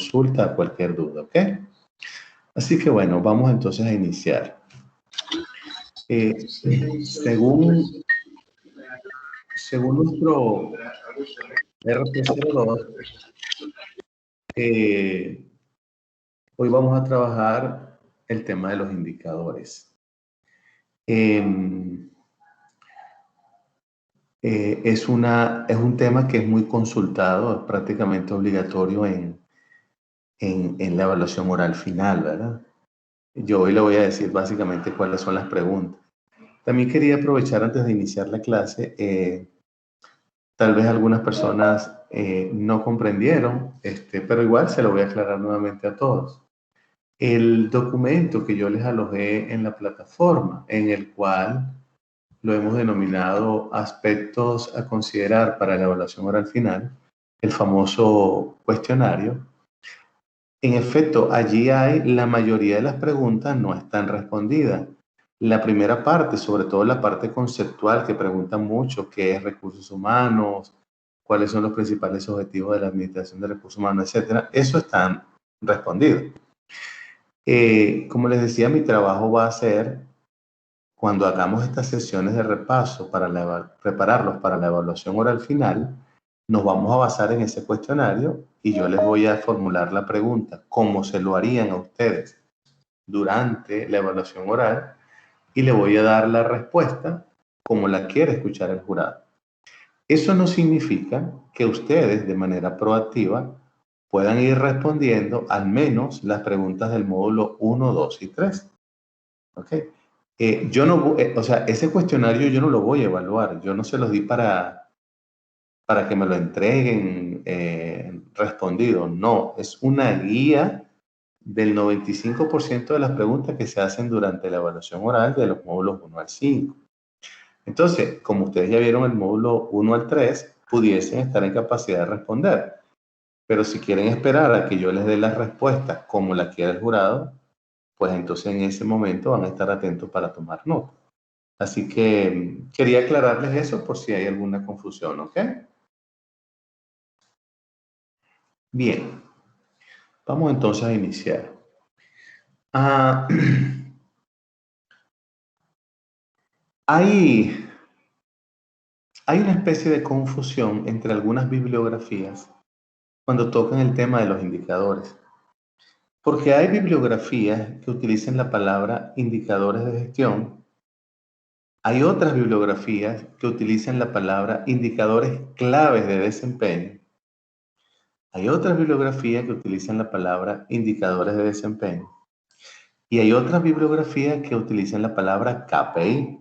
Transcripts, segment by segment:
consulta, cualquier duda, ¿ok? Así que bueno, vamos entonces a iniciar. Según nuestro RP02, hoy vamos a trabajar el tema de los indicadores. Es un tema que es muy consultado, es prácticamente obligatorio en la evaluación oral final, ¿verdad? Yo hoy le voy a decir básicamente cuáles son las preguntas. También quería aprovechar antes de iniciar la clase, tal vez algunas personas no comprendieron, pero igual se lo voy a aclarar nuevamente a todos. El documento que yo les alojé en la plataforma, en el cual lo hemos denominado aspectos a considerar para la evaluación oral final, el famoso cuestionario. En efecto, allí hay la mayoría de las preguntas no están respondidas. La primera parte, sobre todo la parte conceptual, que preguntan mucho, qué es recursos humanos, cuáles son los principales objetivos de la administración de recursos humanos, etcétera, eso están respondidos. Como les decía, mi trabajo va a ser, cuando hagamos estas sesiones de repaso para prepararlos para la evaluación oral final, nos vamos a basar en ese cuestionario y yo les voy a formular la pregunta, como se lo harían a ustedes durante la evaluación oral, y le voy a dar la respuesta como la quiere escuchar el jurado. Eso no significa que ustedes de manera proactiva puedan ir respondiendo al menos las preguntas del módulo 1, 2 y 3. ¿Ok? Yo no, o sea, ese cuestionario yo no lo voy a evaluar. Yo no se los di para que me lo entreguen respondido. No, es una guía del 95% de las preguntas que se hacen durante la evaluación oral de los módulos 1 al 5. Entonces, como ustedes ya vieron el módulo 1 al 3, pudiesen estar en capacidad de responder. Pero si quieren esperar a que yo les dé las respuestas como la quiera el jurado, pues entonces en ese momento van a estar atentos para tomar nota. Así que quería aclararles eso por si hay alguna confusión, ¿ok? Bien, vamos entonces a iniciar. Hay una especie de confusión entre algunas bibliografías cuando tocan el tema de los indicadores. Porque hay bibliografías que utilizan la palabra indicadores de gestión. Hay otras bibliografías que utilizan la palabra indicadores claves de desempeño. Hay otras bibliografías que utilizan la palabra indicadores de desempeño. Y hay otras bibliografías que utilizan la palabra KPI.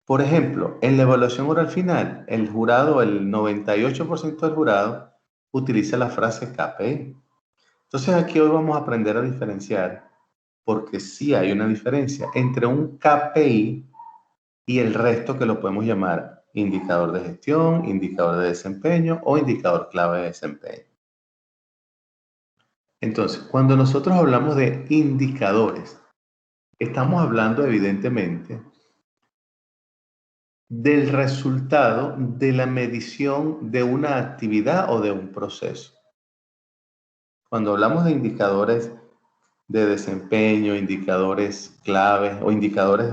Por ejemplo, en la evaluación oral final, el jurado, el 98% del jurado, utiliza la frase KPI. Entonces aquí hoy vamos a aprender a diferenciar, porque sí hay una diferencia entre un KPI y el resto que lo podemos llamar indicador de gestión, indicador de desempeño o indicador clave de desempeño. Entonces, cuando nosotros hablamos de indicadores, estamos hablando evidentemente del resultado de la medición de una actividad o de un proceso. Cuando hablamos de indicadores de desempeño, indicadores claves o indicadores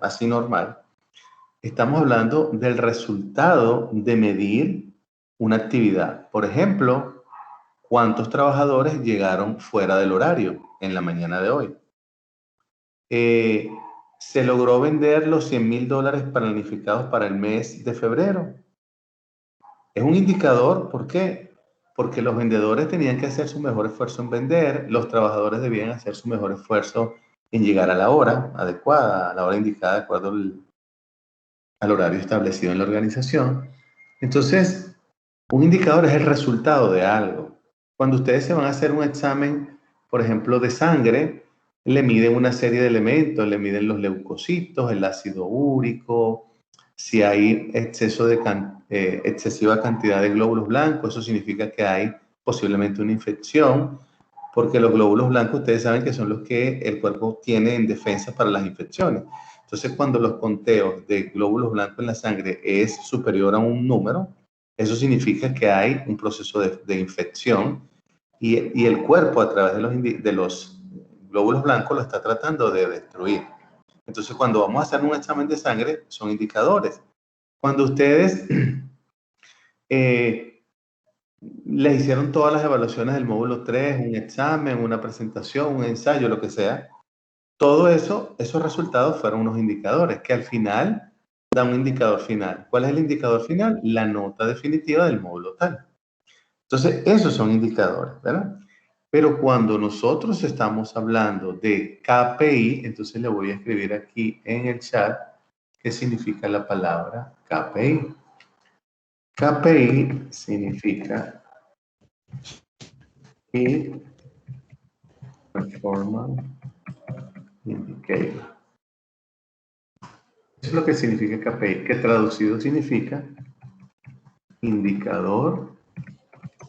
así normal, estamos hablando del resultado de medir una actividad. Por ejemplo, ¿cuántos trabajadores llegaron fuera del horario en la mañana de hoy? ¿Se logró vender los $100,000 planificados para el mes de febrero? Es un indicador, ¿por qué? Porque los vendedores tenían que hacer su mejor esfuerzo en vender, los trabajadores debían hacer su mejor esfuerzo en llegar a la hora adecuada, a la hora indicada, de acuerdo al horario establecido en la organización. Entonces, un indicador es el resultado de algo. Cuando ustedes se van a hacer un examen, por ejemplo, de sangre, le miden una serie de elementos, le miden los leucocitos, el ácido úrico, si hay excesiva cantidad de glóbulos blancos, eso significa que hay posiblemente una infección, porque los glóbulos blancos ustedes saben que son los que el cuerpo tiene en defensa para las infecciones. Entonces, cuando los conteos de glóbulos blancos en la sangre es superior a un número, eso significa que hay un proceso de infección y el cuerpo a través de los glóbulos blancos lo está tratando de destruir. Entonces, cuando vamos a hacer un examen de sangre, son indicadores. Cuando ustedes les hicieron todas las evaluaciones del módulo 3, un examen, una presentación, un ensayo, lo que sea, todo eso, esos resultados fueron unos indicadores que al final dan un indicador final. ¿Cuál es el indicador final? La nota definitiva del módulo tal. Entonces, esos son indicadores, ¿verdad? Pero cuando nosotros estamos hablando de KPI, entonces le voy a escribir aquí en el chat qué significa la palabra KPI. KPI significa Key Performance Indicator. Eso es lo que significa KPI, que traducido significa indicador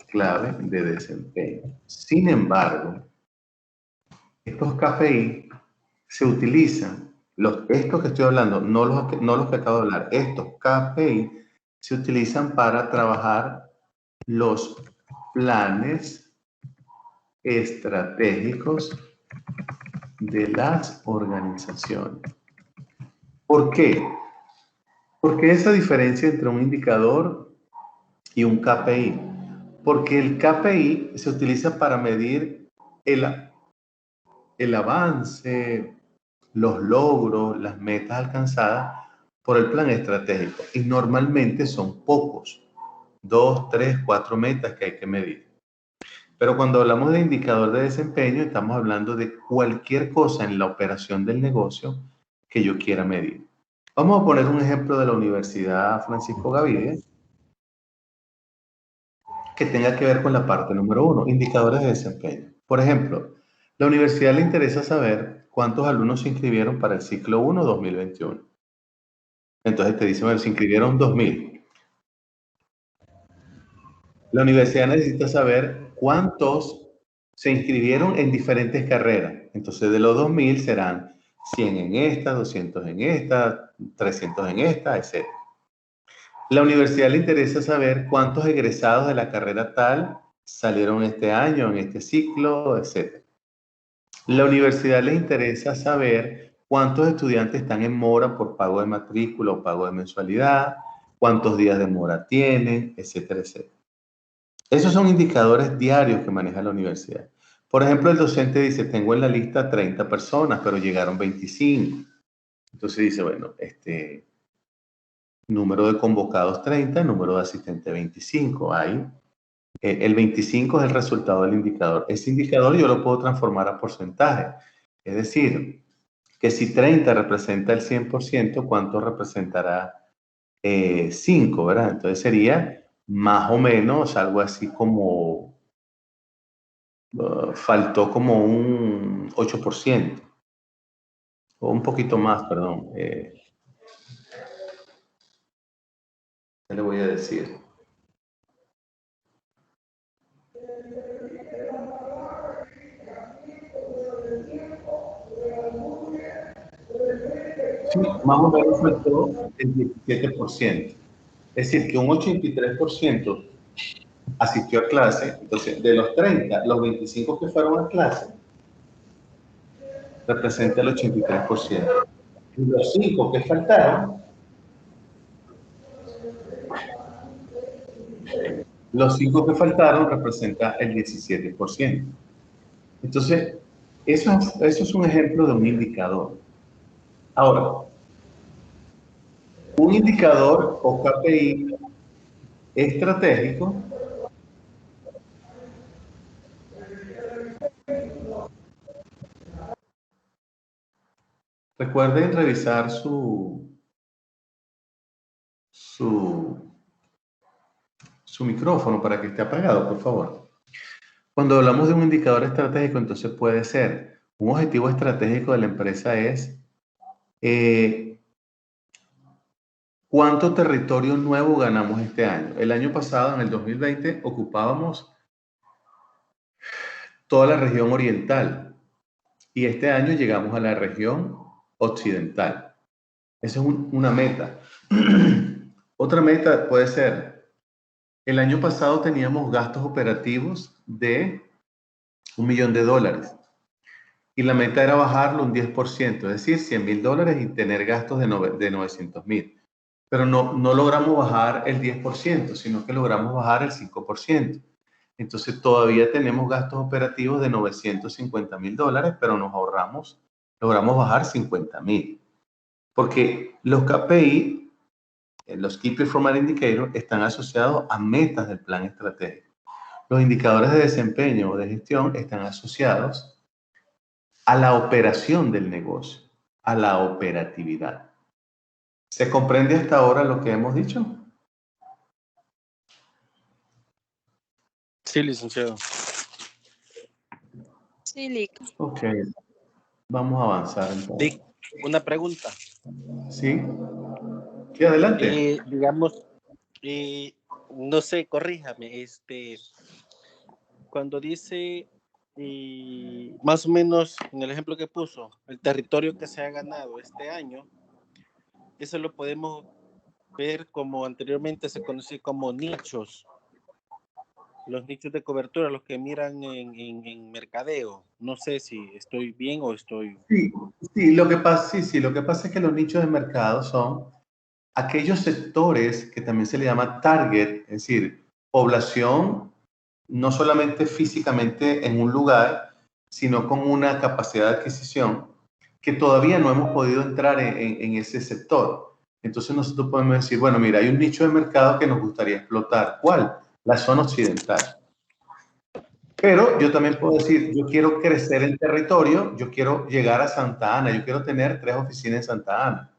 clave de desempeño. Sin embargo, estos KPI se utilizan, estos que estoy hablando, no los que acabo de hablar, estos KPI se utilizan para trabajar los planes estratégicos de las organizaciones. ¿Por qué? Porque esa diferencia entre un indicador y un KPI. Porque el KPI se utiliza para medir el avance, los logros, las metas alcanzadas por el plan estratégico. Y normalmente son pocos, 2, 3, 4 metas que hay que medir. Pero cuando hablamos de indicador de desempeño, estamos hablando de cualquier cosa en la operación del negocio que yo quiera medir. Vamos a poner un ejemplo de la Universidad Francisco Gavidia que tenga que ver con la parte número 1, indicadores de desempeño. Por ejemplo, la universidad le interesa saber cuántos alumnos se inscribieron para el ciclo 1 2021. Entonces te dice, bueno, se inscribieron 2.000. La universidad necesita saber cuántos se inscribieron en diferentes carreras. Entonces de los 2.000 serán 100 en esta, 200 en esta, 300 en esta, etc. La universidad le interesa saber cuántos egresados de la carrera tal salieron este año, en este ciclo, etc. La universidad le interesa saber cuántos estudiantes están en mora por pago de matrícula o pago de mensualidad, cuántos días de mora tienen, etcétera, etcétera. Esos son indicadores diarios que maneja la universidad. Por ejemplo, el docente dice, tengo en la lista 30 personas, pero llegaron 25. Entonces dice, bueno, número de convocados 30, número de asistentes 25. Ahí, el 25 es el resultado del indicador. Ese indicador yo lo puedo transformar a porcentaje. Es decir, que si 30 representa el 100%, ¿cuánto representará 5, ¿verdad? Entonces sería más o menos algo así como, faltó como un 8%, o un poquito más, perdón. ¿Qué le voy a decir? Sí, más o menos faltó el 17%. Es decir, que un 83% asistió a clase. Entonces, de los 30, los 25 que fueron a clase representa el 83%. Y los 5 que faltaron, representa el 17%. Entonces, eso es un ejemplo de un indicador. Ahora, un indicador o KPI estratégico recuerden revisar su micrófono para que esté apagado, por favor. Cuando hablamos de un indicador estratégico, entonces puede ser un objetivo estratégico de la empresa es ¿cuánto territorio nuevo ganamos este año? El año pasado, en el 2020, ocupábamos toda la región oriental y este año llegamos a la región occidental. Esa es una meta. Otra meta puede ser, el año pasado teníamos gastos operativos de $1.000.000. Y la meta era bajarlo un 10%, es decir, $100.000 y tener gastos de 900.000. Pero no logramos bajar el 10%, sino que logramos bajar el 5%. Entonces todavía tenemos gastos operativos de $950.000, pero logramos bajar 50.000. Porque los KPI, los Key Performance Indicators, están asociados a metas del plan estratégico. Los indicadores de desempeño o de gestión están asociados a la operación del negocio, a la operatividad. ¿Se comprende hasta ahora lo que hemos dicho? Sí, licenciado. Sí, Lico. Ok, vamos a avanzar entonces. Una pregunta. ¿Sí? Sí, adelante. Digamos, no sé, corríjame, cuando dice, más o menos, en el ejemplo que puso, el territorio que se ha ganado este año, eso lo podemos ver como anteriormente se conocía como nichos, los nichos de cobertura, los que miran en mercadeo. No sé si estoy bien o estoy... Sí, lo que pasa es que los nichos de mercado son aquellos sectores que también se le llama target, es decir, población no solamente físicamente en un lugar, sino con una capacidad de adquisición que todavía no hemos podido entrar en ese sector. Entonces nosotros podemos decir, bueno, mira, hay un nicho de mercado que nos gustaría explotar. ¿Cuál? La zona occidental. Pero yo también puedo decir, yo quiero crecer en territorio, yo quiero llegar a Santa Ana, yo quiero tener 3 oficinas en Santa Ana.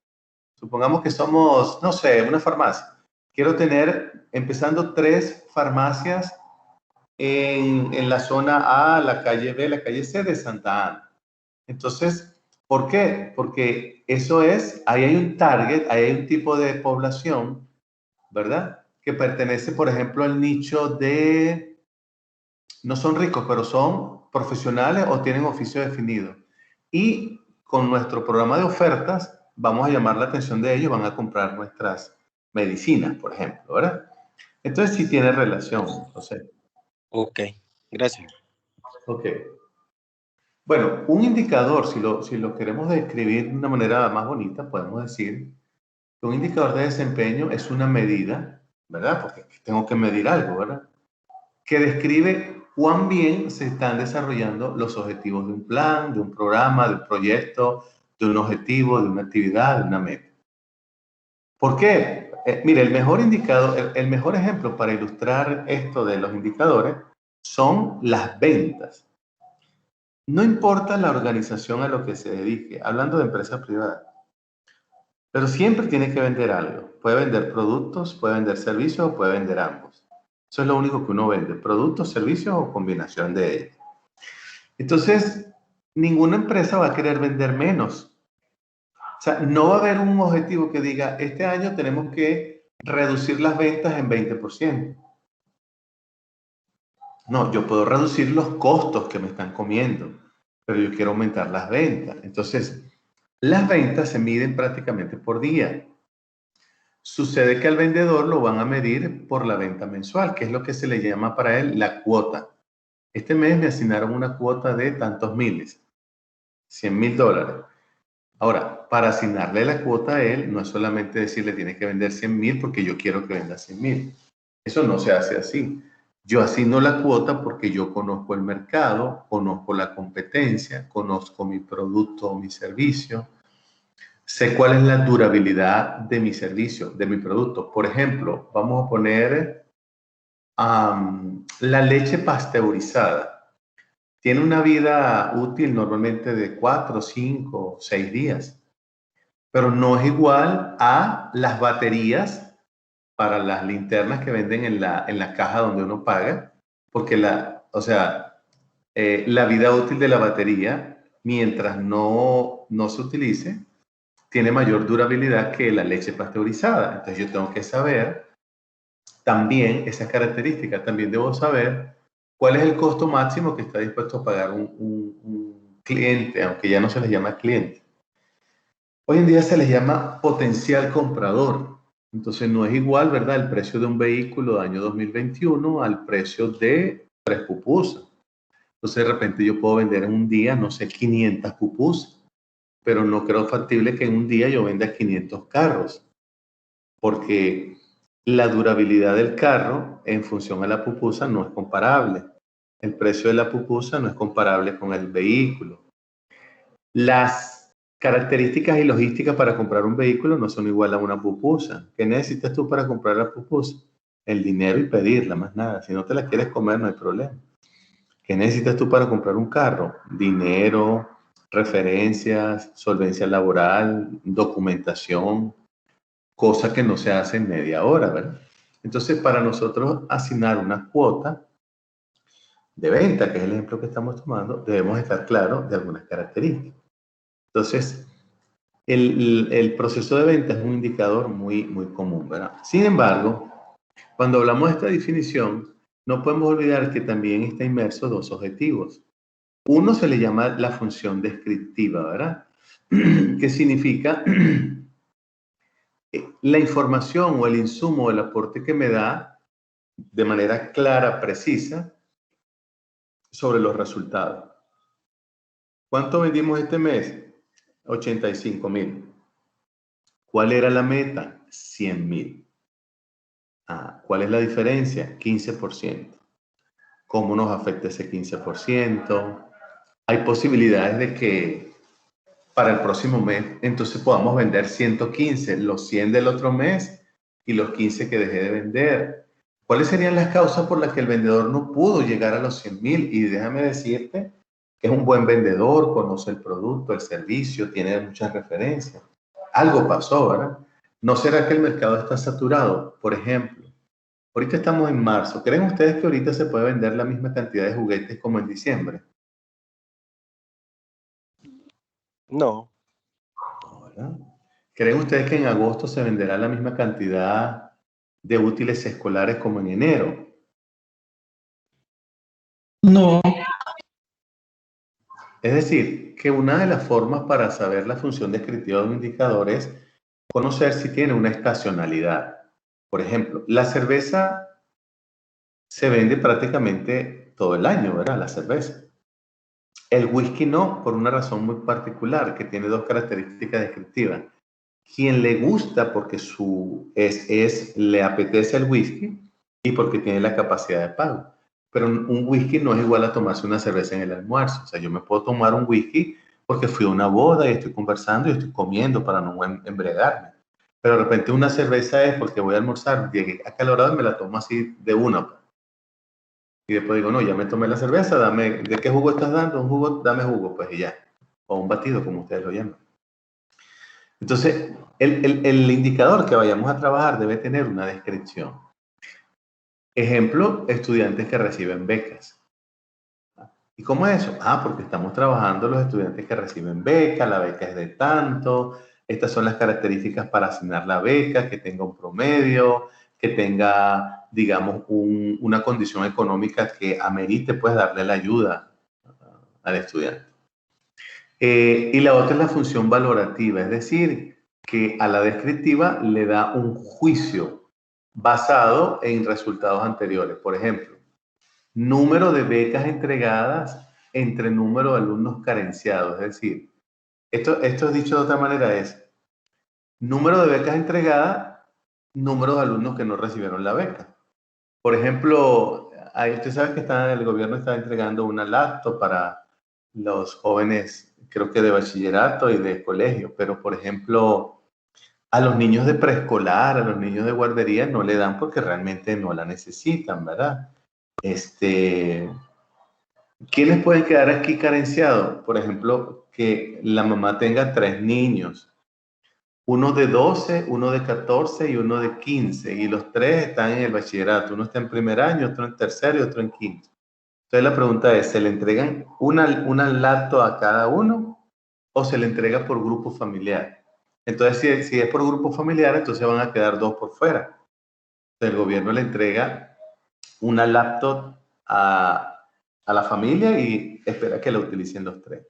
Supongamos que somos, no sé, una farmacia. Quiero tener, empezando 3 farmacias en la zona A, la calle B, la calle C de Santa Ana. Entonces, ¿por qué? Porque eso es, ahí hay un target, ahí hay un tipo de población, ¿verdad? Que pertenece, por ejemplo, al nicho de, no son ricos, pero son profesionales o tienen oficio definido. Y con nuestro programa de ofertas, vamos a llamar la atención de ellos, van a comprar nuestras medicinas, por ejemplo, ¿verdad? Entonces sí tiene relación, José. Ok, gracias. Ok. Bueno, un indicador, si lo queremos describir de una manera más bonita, podemos decir que un indicador de desempeño es una medida, ¿verdad? Porque tengo que medir algo, ¿verdad? Que describe cuán bien se están desarrollando los objetivos de un plan, de un programa, de un proyecto, de un objetivo, de una actividad, de una meta. ¿Por qué? Mire, el mejor indicador, el mejor ejemplo para ilustrar esto de los indicadores son las ventas. No importa la organización a lo que se dedique, hablando de empresa privada, pero siempre tiene que vender algo. Puede vender productos, puede vender servicios o puede vender ambos. Eso es lo único que uno vende, productos, servicios o combinación de ellos. Entonces, ninguna empresa va a querer vender menos. O sea, no va a haber un objetivo que diga, este año tenemos que reducir las ventas en 20%. No, yo puedo reducir los costos que me están comiendo, pero yo quiero aumentar las ventas. Entonces, las ventas se miden prácticamente por día. Sucede que al vendedor lo van a medir por la venta mensual, que es lo que se le llama para él la cuota. Este mes me asignaron una cuota de tantos miles, $100.000. Ahora, para asignarle la cuota a él, no es solamente decirle tienes que vender 100.000 porque yo quiero que venda 100.000. Eso no se hace así. Yo asigno la cuota porque yo conozco el mercado, conozco la competencia, conozco mi producto o mi servicio, sé cuál es la durabilidad de mi servicio, de mi producto. Por ejemplo, vamos a poner la leche pasteurizada. Tiene una vida útil normalmente de 4, 5, 6 días, pero no es igual a las baterías para las linternas que venden en la caja donde uno paga, porque la vida útil de la batería, mientras no se utilice, tiene mayor durabilidad que la leche pasteurizada. Entonces yo tengo que saber también esas características. También debo saber cuál es el costo máximo que está dispuesto a pagar un cliente, aunque ya no se les llama cliente. Hoy en día se les llama potencial comprador. Entonces no es igual, ¿verdad?, el precio de un vehículo de año 2021 al precio de 3 pupusas. Entonces de repente yo puedo vender en un día, no sé, 500 pupusas, pero no creo factible que en un día yo venda 500 carros, porque la durabilidad del carro en función a la pupusa no es comparable. El precio de la pupusa no es comparable con el vehículo. Las características y logísticas para comprar un vehículo no son igual a una pupusa. ¿Qué necesitas tú para comprar la pupusa? El dinero y pedirla, más nada. Si no te la quieres comer, no hay problema. ¿Qué necesitas tú para comprar un carro? Dinero, referencias, solvencia laboral, documentación, cosa que no se hace en media hora, ¿verdad? Entonces, para nosotros asignar una cuota de venta, que es el ejemplo que estamos tomando, debemos estar claros de algunas características. Entonces, el proceso de venta es un indicador muy común, ¿verdad? Sin embargo, cuando hablamos de esta definición, no podemos olvidar que también está inmerso dos objetivos. Uno se le llama la función descriptiva, ¿verdad? Que significa la información o el insumo o el aporte que me da de manera clara, precisa, sobre los resultados. ¿Cuánto vendimos este mes? 85,000. ¿Cuál era la meta? 100,000. ¿Cuál es la diferencia? 15%. ¿Cómo nos afecta ese 15%? Hay posibilidades de que para el próximo mes entonces podamos vender 115, los 100 del otro mes y los 15 que dejé de vender. ¿Cuáles serían las causas por las que el vendedor no pudo llegar a los 100,000? Y déjame decirte que es un buen vendedor, conoce el producto, el servicio, tiene muchas referencias. Algo pasó, ¿verdad? ¿No será que el mercado está saturado? Por ejemplo, ahorita estamos en marzo. ¿Creen ustedes que ahorita se puede vender la misma cantidad de juguetes como en diciembre? No. ¿Verdad? ¿Creen ustedes que en agosto se venderá la misma cantidad de útiles escolares como en enero? No. Es decir, que una de las formas para saber la función descriptiva de un indicador es conocer si tiene una estacionalidad. Por ejemplo, la cerveza se vende prácticamente todo el año, ¿verdad? La cerveza. El whisky no, por una razón muy particular, que tiene dos características descriptivas. Quien le gusta porque le apetece el whisky y porque tiene la capacidad de pago. Pero un whisky no es igual a tomarse una cerveza en el almuerzo. O sea, yo me puedo tomar un whisky porque fui a una boda y estoy conversando y estoy comiendo para no embriagarme. Pero de repente una cerveza es porque voy a almorzar, llegué acalorado y me la tomo así de una. Y después digo, no, ya me tomé la cerveza, ¿de qué jugo estás dando? Un jugo, dame jugo, pues y ya. O un batido, como ustedes lo llaman. Entonces, el indicador que vayamos a trabajar debe tener una descripción. Ejemplo, estudiantes que reciben becas. ¿Y cómo es eso? Porque estamos trabajando los estudiantes que reciben beca, la beca es de tanto, estas son las características para asignar la beca, que tenga un promedio, que tenga, digamos, una condición económica que amerite, pues, darle la ayuda al estudiante. Y la otra es la función valorativa, es decir, que a la descriptiva le da un juicio basado en resultados anteriores. Por ejemplo, número de becas entregadas entre número de alumnos carenciados. Es decir, esto dicho de otra manera es número de becas entregadas, número de alumnos que no recibieron la beca. Por ejemplo, usted sabe que el gobierno está entregando una laptop para los jóvenes, creo que de bachillerato y de colegio, pero por ejemplo, a los niños de preescolar, a los niños de guardería no le dan porque realmente no la necesitan, ¿verdad? ¿Quiénes pueden quedar aquí carenciados? Por ejemplo, que la mamá tenga 3 niños, uno de 12, uno de 14 y uno de 15, y los 3 están en el bachillerato. Uno está en primer año, otro en tercero y otro en quinto. Entonces la pregunta es, ¿se le entregan una laptop a cada uno o se le entrega por grupo familiar? Entonces, si es por grupo familiar, entonces van a quedar 2 por fuera. Entonces, el gobierno le entrega una laptop a la familia y espera que la utilicen los 3.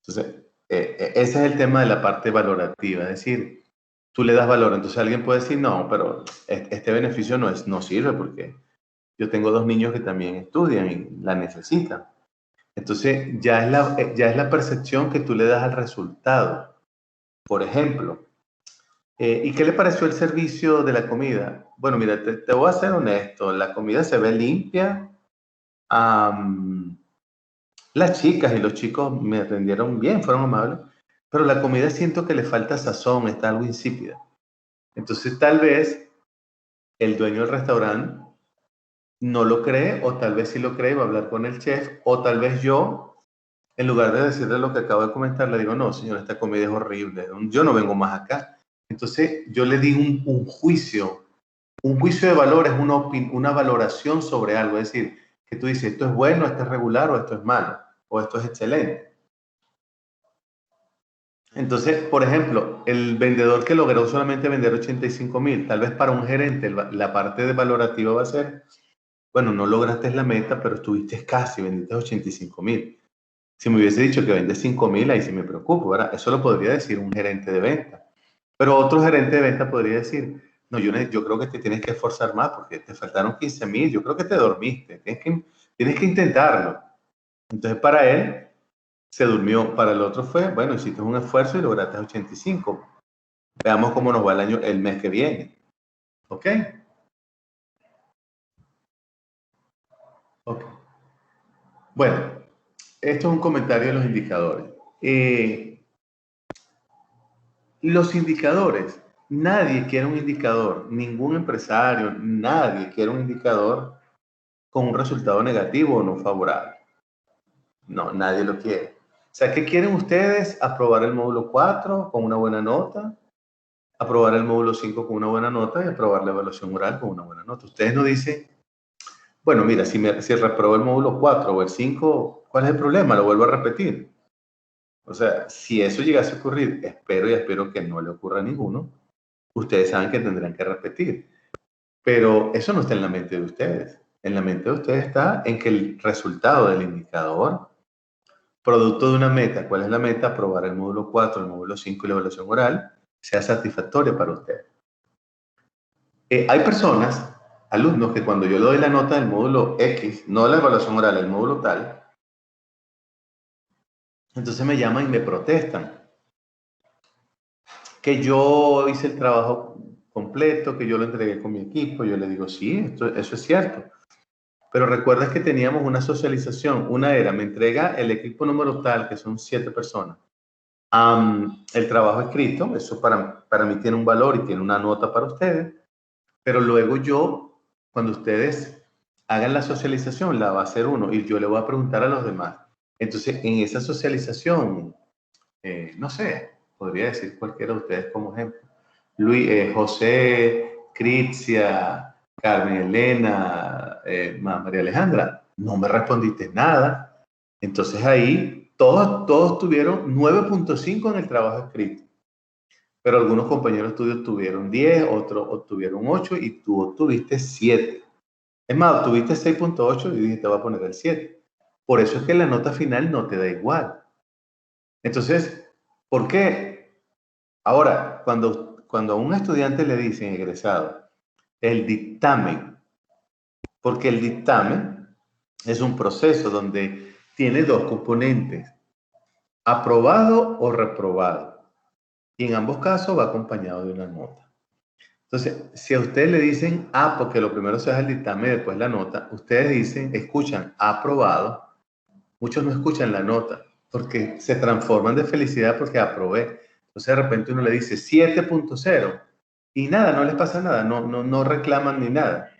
Entonces, ese es el tema de la parte valorativa, es decir, tú le das valor. Entonces alguien puede decir, no, pero este beneficio no sirve porque yo tengo 2 niños que también estudian y la necesitan. Entonces, ya es la percepción que tú le das al resultado. Por ejemplo, ¿y qué le pareció el servicio de la comida? Bueno, mira, te voy a ser honesto, la comida se ve limpia. Las chicas y los chicos me atendieron bien, fueron amables, pero la comida siento que le falta sazón, está algo insípida. Entonces, tal vez el dueño del restaurante no lo cree, o tal vez sí lo cree y va a hablar con el chef, o tal vez yo, en lugar de decirle lo que acabo de comentar, le digo, no, señor, esta comida es horrible, yo no vengo más acá. Entonces, yo le di un juicio de valor, es una valoración sobre algo, es decir, que tú dices, esto es bueno, esto es regular, o esto es malo, o esto es excelente. Entonces, por ejemplo, el vendedor que logró solamente vender 85,000, tal vez para un gerente la parte de valorativa va a ser, bueno, no lograste la meta, pero estuviste casi, vendiste 85,000. Si me hubiese dicho que vendes 5,000, ahí sí me preocupo, ¿verdad? Eso lo podría decir un gerente de venta. Pero otro gerente de venta podría decir, no, yo creo que te tienes que esforzar más porque te faltaron 15,000, yo creo que te dormiste, tienes que intentarlo. Entonces, para él, se durmió. Para el otro fue, bueno, hiciste un esfuerzo y lograste 85. Veamos cómo nos va el mes que viene. ¿Ok? Ok. Bueno, esto es un comentario de los indicadores. Los indicadores, nadie quiere un indicador, ningún empresario, nadie quiere un indicador con un resultado negativo o no favorable. No, nadie lo quiere. O sea, ¿qué quieren ustedes? Aprobar el módulo 4 con una buena nota, aprobar el módulo 5 con una buena nota y aprobar la evaluación oral con una buena nota. Ustedes no dicen, bueno, mira, si reprobó el módulo 4 o el 5, ¿cuál es el problema? Lo vuelvo a repetir. O sea, si eso llegase a ocurrir, espero que no le ocurra a ninguno, ustedes saben que tendrán que repetir. Pero eso no está en la mente de ustedes. En la mente de ustedes está en que el resultado del indicador, producto de una meta, ¿cuál es la meta? Aprobar el módulo 4, el módulo 5 y la evaluación oral, sea satisfactoria para ustedes. Hay personas, alumnos, que cuando yo le doy la nota del módulo X, no la evaluación oral, el módulo tal, entonces me llaman y me protestan que yo hice el trabajo completo, que yo lo entregué con mi equipo. Yo le digo, sí, eso es cierto. Pero recuerdas que teníamos una socialización. Una era, me entrega el equipo número tal, que son 7 personas. El trabajo escrito, eso para mí tiene un valor y tiene una nota para ustedes. Pero luego yo, cuando ustedes hagan la socialización, la va a hacer uno y yo le voy a preguntar a los demás. Entonces, en esa socialización, no sé, podría decir cualquiera de ustedes como ejemplo. José, Critia, Carmen Elena, María Alejandra, no me respondiste nada. Entonces ahí todos tuvieron 9.5 en el trabajo escrito. Pero algunos compañeros tuyos tuvieron 10, otros obtuvieron 8 y tú obtuviste 7. Es más, obtuviste 6.8 y dije, te voy a poner el 7. Por eso es que la nota final no te da igual. Entonces, ¿por qué? Ahora, cuando a un estudiante le dicen egresado, el dictamen, porque el dictamen es un proceso donde tiene dos componentes, aprobado o reprobado. Y en ambos casos va acompañado de una nota. Entonces, si a ustedes le dicen porque lo primero se hace el dictamen y después la nota, ustedes escuchan aprobado, muchos no escuchan la nota porque se transforman de felicidad porque aprobé. Entonces de repente uno le dice 7.0 y nada, no les pasa nada, no reclaman ni nada,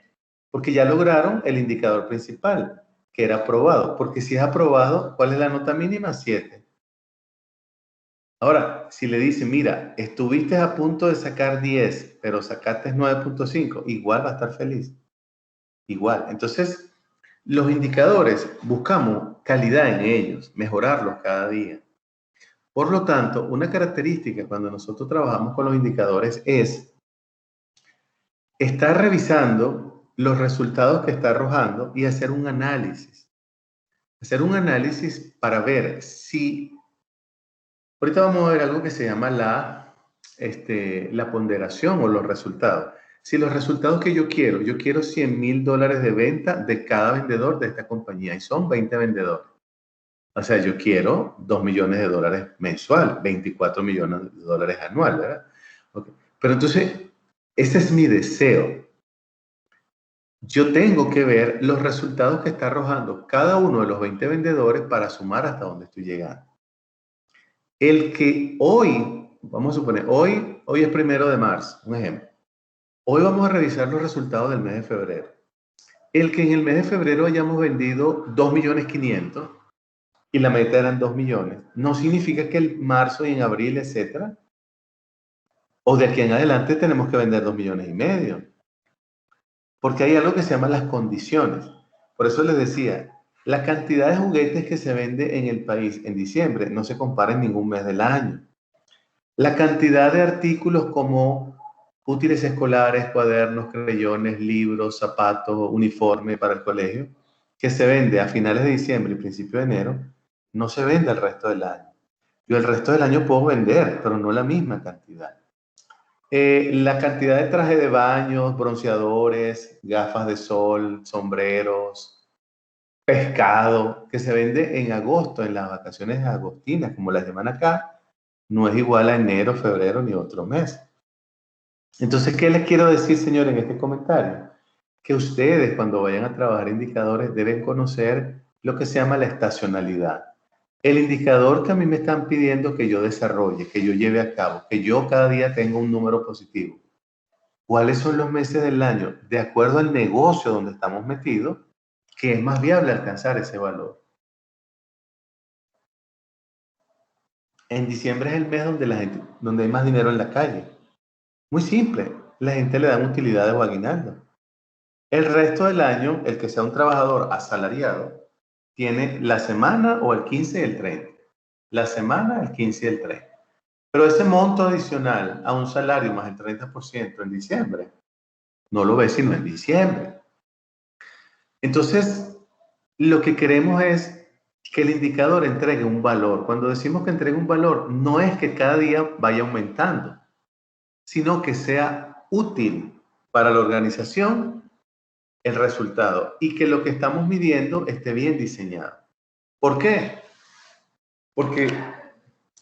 porque ya lograron el indicador principal, que era aprobado, porque si es aprobado, ¿cuál es la nota mínima? 7. Ahora, si le dicen, mira, estuviste a punto de sacar 10, pero sacaste 9.5, igual va a estar feliz. Igual. Entonces, los indicadores, buscamos calidad en ellos, mejorarlos cada día. Por lo tanto, una característica cuando nosotros trabajamos con los indicadores es estar revisando los resultados que está arrojando y hacer un análisis. Hacer un análisis para ver si... Ahorita vamos a ver algo que se llama la ponderación o los resultados. Si los resultados que yo quiero $100,000 de venta de cada vendedor de esta compañía y son 20 vendedores. O sea, yo quiero 2 millones de dólares mensual, 24 millones de dólares anual, ¿verdad? Okay. Pero entonces, ese es mi deseo. Yo tengo que ver los resultados que está arrojando cada uno de los 20 vendedores para sumar hasta donde estoy llegando. El que hoy, vamos a suponer, hoy es 1 de marzo, un ejemplo. Hoy vamos a revisar los resultados del mes de febrero. El que en el mes de febrero hayamos vendido 2.500.000 y la meta eran 2 millones, no significa que en marzo y en abril, etcétera, o de aquí en adelante tenemos que vender 2,5 millones. Porque hay algo que se llama las condiciones. Por eso les decía, la cantidad de juguetes que se vende en el país en diciembre no se compara en ningún mes del año. La cantidad de artículos como útiles escolares, cuadernos, creyones, libros, zapatos, uniforme para el colegio, que se vende a finales de diciembre y principio de enero, no se vende el resto del año. Yo el resto del año puedo vender, pero no la misma cantidad. La cantidad de trajes de baño, bronceadores, gafas de sol, sombreros, pescado, que se vende en agosto, en las vacaciones agostinas, como las llaman acá, no es igual a enero, febrero ni otro mes. Entonces, ¿qué les quiero decir, señor, en este comentario? Que ustedes, cuando vayan a trabajar indicadores, deben conocer lo que se llama la estacionalidad. El indicador que a mí me están pidiendo que yo desarrolle, que yo lleve a cabo, que yo cada día tenga un número positivo. ¿Cuáles son los meses del año? De acuerdo al negocio donde estamos metidos, que es más viable alcanzar ese valor. En diciembre es el mes donde hay más dinero en la calle. Muy simple, la gente le dan utilidades o aguinaldo. El resto del año, el que sea un trabajador asalariado, tiene la semana o el 15 y el 30. La semana, el 15 y el 30. Pero ese monto adicional a un salario más el 30% en diciembre, no lo ve sino en diciembre. Entonces, lo que queremos es que el indicador entregue un valor. Cuando decimos que entregue un valor, no es que cada día vaya aumentando, sino que sea útil para la organización el resultado y que lo que estamos midiendo esté bien diseñado. ¿Por qué? Porque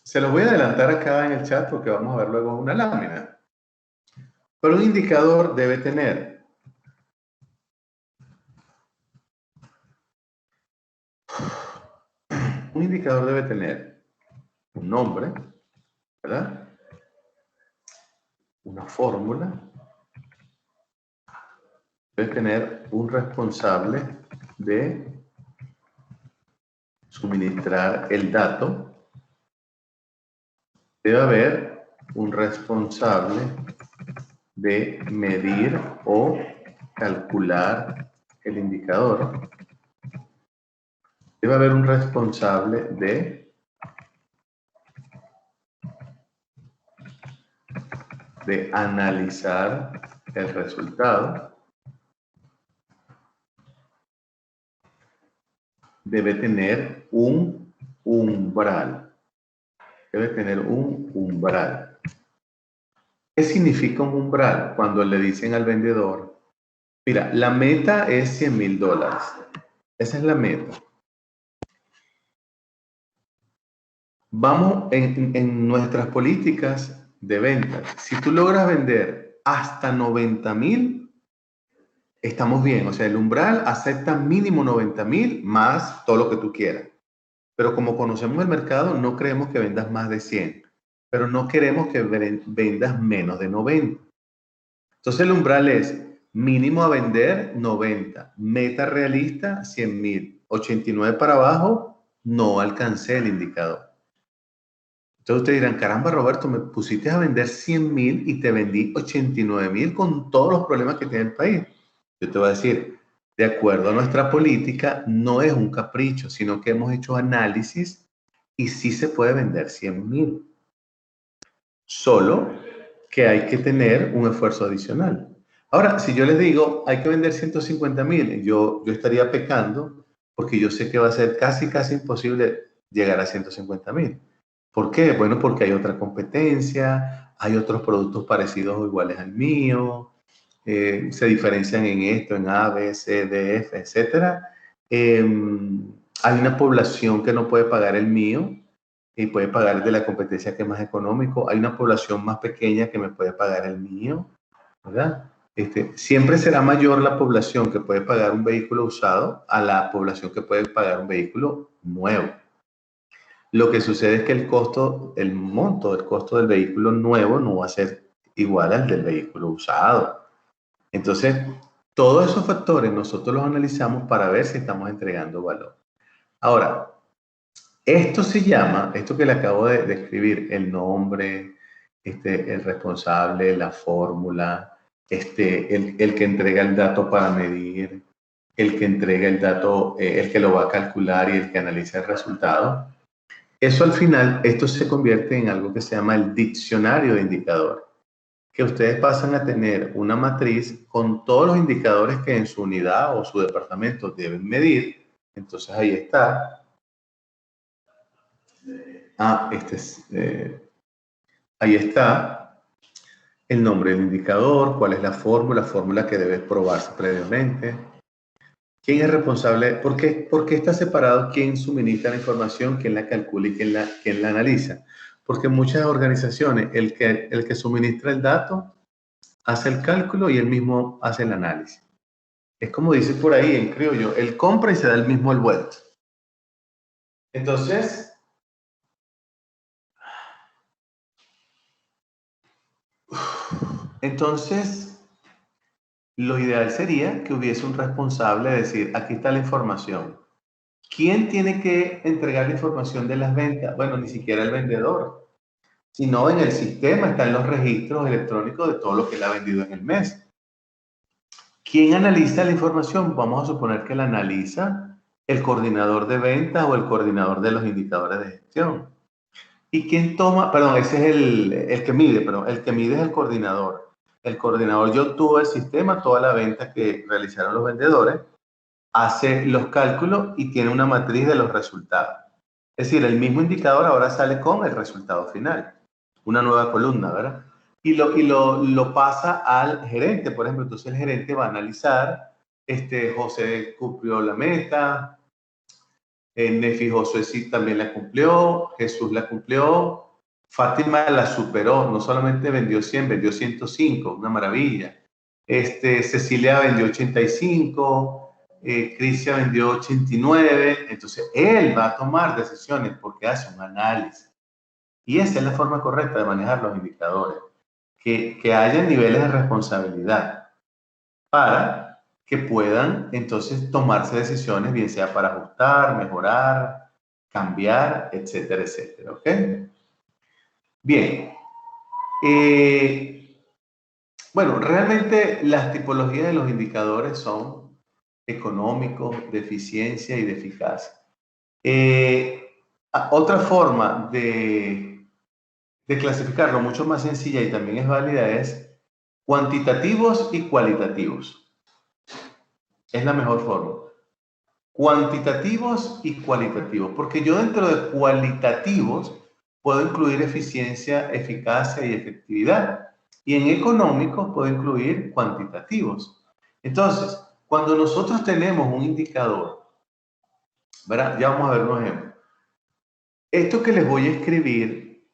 se los voy a adelantar acá en el chat porque vamos a ver luego una lámina. Pero un indicador debe tener un nombre, ¿verdad? Una fórmula, debe tener un responsable de suministrar el dato, debe haber un responsable de medir o calcular el indicador, debe haber un responsable de analizar el resultado, debe tener un umbral. Debe tener un umbral. ¿Qué significa un umbral? Cuando le dicen al vendedor, mira, la meta es $100,000. Esa es la meta. Vamos en nuestras políticas de ventas. Si tú logras vender hasta 90,000, estamos bien. O sea, el umbral acepta mínimo 90,000 más todo lo que tú quieras. Pero como conocemos el mercado, no creemos que vendas más de 100. Pero no queremos que vendas menos de 90. Entonces el umbral es mínimo a vender 90. Meta realista 100,000. 89 para abajo, no alcancé el indicador. Entonces ustedes dirán, caramba, Roberto, me pusiste a vender 100,000 y te vendí 89,000 con todos los problemas que tiene el país. Yo te voy a decir, de acuerdo a nuestra política, no es un capricho, sino que hemos hecho análisis y sí se puede vender 100,000. Solo que hay que tener un esfuerzo adicional. Ahora, si yo les digo, hay que vender 150,000, yo estaría pecando porque yo sé que va a ser casi imposible llegar a 150,000. ¿Por qué? Bueno, porque hay otra competencia, hay otros productos parecidos o iguales al mío, se diferencian en esto, en A, B, C, D, F, etc. Hay una población que no puede pagar el mío y puede pagar el de la competencia que es más económico. Hay una población más pequeña que me puede pagar el mío, ¿verdad? Siempre será mayor la población que puede pagar un vehículo usado a la población que puede pagar un vehículo nuevo. Lo que sucede es que el costo, el monto del costo del vehículo nuevo no va a ser igual al del vehículo usado. Entonces, todos esos factores nosotros los analizamos para ver si estamos entregando valor. Ahora, esto se llama, esto que le acabo de escribir, el nombre, el responsable, la fórmula, el que entrega el dato para medir, el que entrega el dato, el que lo va a calcular y el que analiza el resultado. Eso al final, esto se convierte en algo que se llama el diccionario de indicador, que ustedes pasan a tener una matriz con todos los indicadores que en su unidad o su departamento deben medir. Entonces ahí está. Ahí está el nombre del indicador, cuál es la fórmula que debe probarse previamente. ¿Quién es responsable? ¿Por qué está separado quién suministra la información, quién la calcula y quién la analiza? Porque en muchas organizaciones el que suministra el dato hace el cálculo y él mismo hace el análisis. Es como dice por ahí en criollo, él compra y se da el mismo el vuelto. Entonces, lo ideal sería que hubiese un responsable de decir, aquí está la información. ¿Quién tiene que entregar la información de las ventas? Bueno, ni siquiera el vendedor, sino en el sistema están los registros electrónicos de todo lo que él ha vendido en el mes. ¿Quién analiza la información? Vamos a suponer que la analiza el coordinador de ventas o el coordinador de los indicadores de gestión. ¿Y quién toma? Perdón, ese es el que mide, perdón, el que mide es el coordinador. El coordinador, yo tuve el sistema, toda la venta que realizaron los vendedores, hace los cálculos y tiene una matriz de los resultados. Es decir, el mismo indicador ahora sale con el resultado final, una nueva columna, ¿verdad? Y lo pasa al gerente, por ejemplo. Entonces el gerente va a analizar, José cumplió la meta, Nefi Josué sí también la cumplió, Jesús la cumplió, Fátima la superó, no solamente vendió 100, vendió 105, una maravilla. Cecilia vendió 85, Cristian vendió 89, entonces él va a tomar decisiones porque hace un análisis. Y esa es la forma correcta de manejar los indicadores, que haya niveles de responsabilidad para que puedan entonces tomarse decisiones, bien sea para ajustar, mejorar, cambiar, etcétera, etcétera. ¿Ok? Bien. Bueno, realmente las tipologías de los indicadores son económicos, de eficiencia y de eficacia. Otra forma de clasificarlo, mucho más sencilla y también es válida, es cuantitativos y cualitativos. Es la mejor forma. Cuantitativos y cualitativos, porque yo dentro de cualitativos puedo incluir eficiencia, eficacia y efectividad. Y en económicos puedo incluir cuantitativos. Entonces, cuando nosotros tenemos un indicador, ¿verdad? Ya vamos a ver un ejemplo. Esto que les voy a escribir,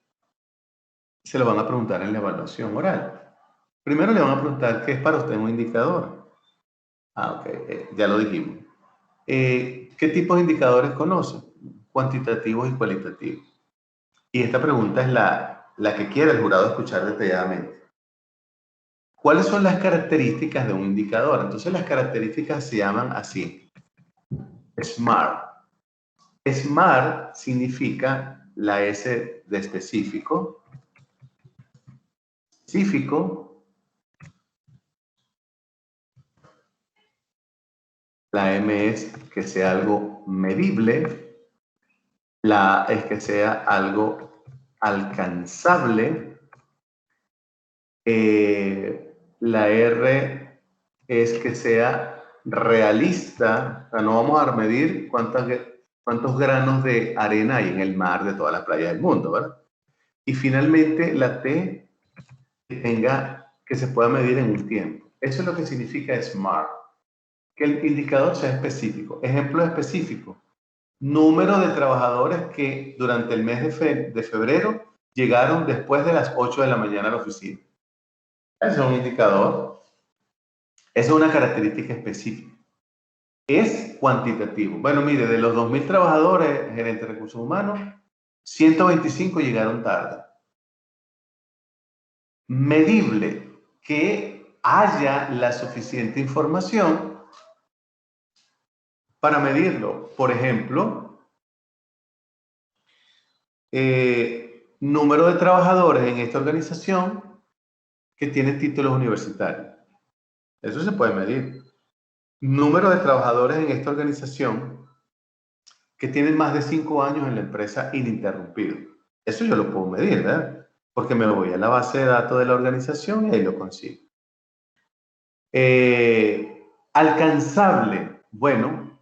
se lo van a preguntar en la evaluación oral. Primero le van a preguntar qué es para usted un indicador. Ok, ya lo dijimos. ¿Qué tipos de indicadores conoce? Cuantitativos y cualitativos. Y esta pregunta es la que quiere el jurado escuchar detalladamente. ¿Cuáles son las características de un indicador? Entonces las características se llaman así. SMART. SMART significa la S de específico. Específico. La M es que sea algo medible. La A es que sea algo alcanzable. La R es que sea realista. O sea, no vamos a medir cuántos granos de arena hay en el mar de todas las playas del mundo, ¿verdad? Y finalmente la T que se pueda medir en un tiempo. Eso es lo que significa SMART. Que el indicador sea específico. Ejemplo específico. número de trabajadores que durante el mes de febrero llegaron después de las 8 de la mañana a la oficina. Ese es un indicador. Esa es una característica específica. Es cuantitativo. Bueno, mire, de los 2.000 trabajadores, gerentes de recursos humanos, 125 llegaron tarde. Medible, que haya la suficiente información para medirlo. Por ejemplo, número de trabajadores en esta organización que tienen títulos universitarios. Eso se puede medir. Número de trabajadores en esta organización que tienen más de 5 años en la empresa ininterrumpido. Eso yo lo puedo medir, ¿verdad? Porque me voy a la base de datos de la organización y ahí lo consigo. Alcanzable. Bueno,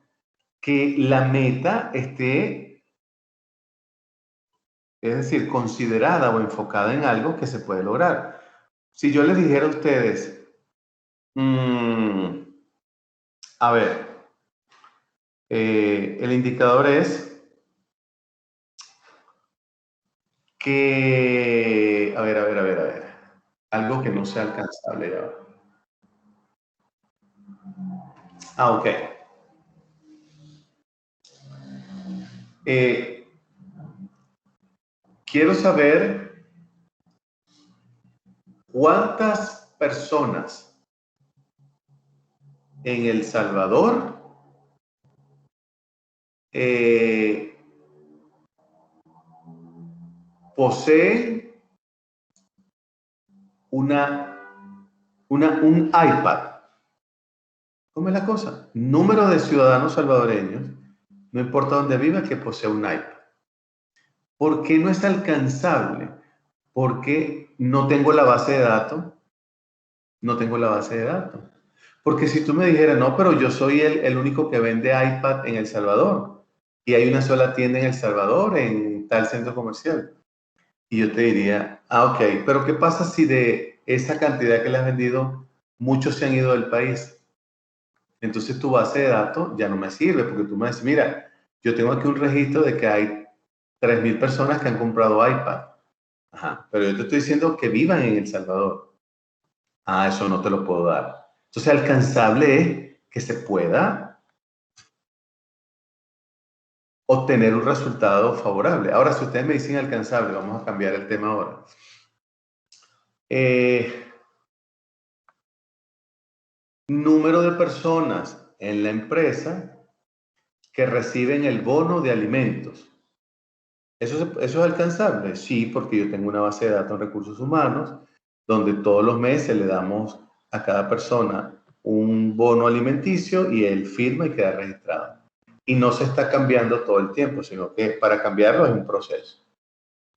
que la meta esté, es decir, considerada o enfocada en algo que se puede lograr. Si yo les dijera a ustedes, a ver, el indicador es que, a ver, algo que no sea alcanzable ya. Ok. Quiero saber cuántas personas en El Salvador poseen un iPad. ¿Cómo es la cosa? Número de ciudadanos salvadoreños, no importa dónde viva, que posee un iPad. ¿Por qué no es alcanzable? Porque no tengo la base de datos. No tengo la base de datos. Porque si tú me dijeras, no, pero yo soy el único que vende iPad en El Salvador y hay una sola tienda en El Salvador, en tal centro comercial. Y yo te diría, ok, pero ¿qué pasa si de esa cantidad que le has vendido, muchos se han ido del país? Entonces tu base de datos ya no me sirve porque tú me dices, mira, yo tengo aquí un registro de que hay 3.000 personas que han comprado iPad. Ajá, pero yo te estoy diciendo que vivan en El Salvador. Ah, eso no te lo puedo dar. Entonces, alcanzable es que se pueda obtener un resultado favorable. Ahora, si ustedes me dicen alcanzable, vamos a cambiar el tema ahora. Número de personas en la empresa que reciben el bono de alimentos. ¿Eso es alcanzable? Sí, porque yo tengo una base de datos en recursos humanos donde todos los meses le damos a cada persona un bono alimenticio y él firma y queda registrado. Y no se está cambiando todo el tiempo, sino que para cambiarlo es un proceso.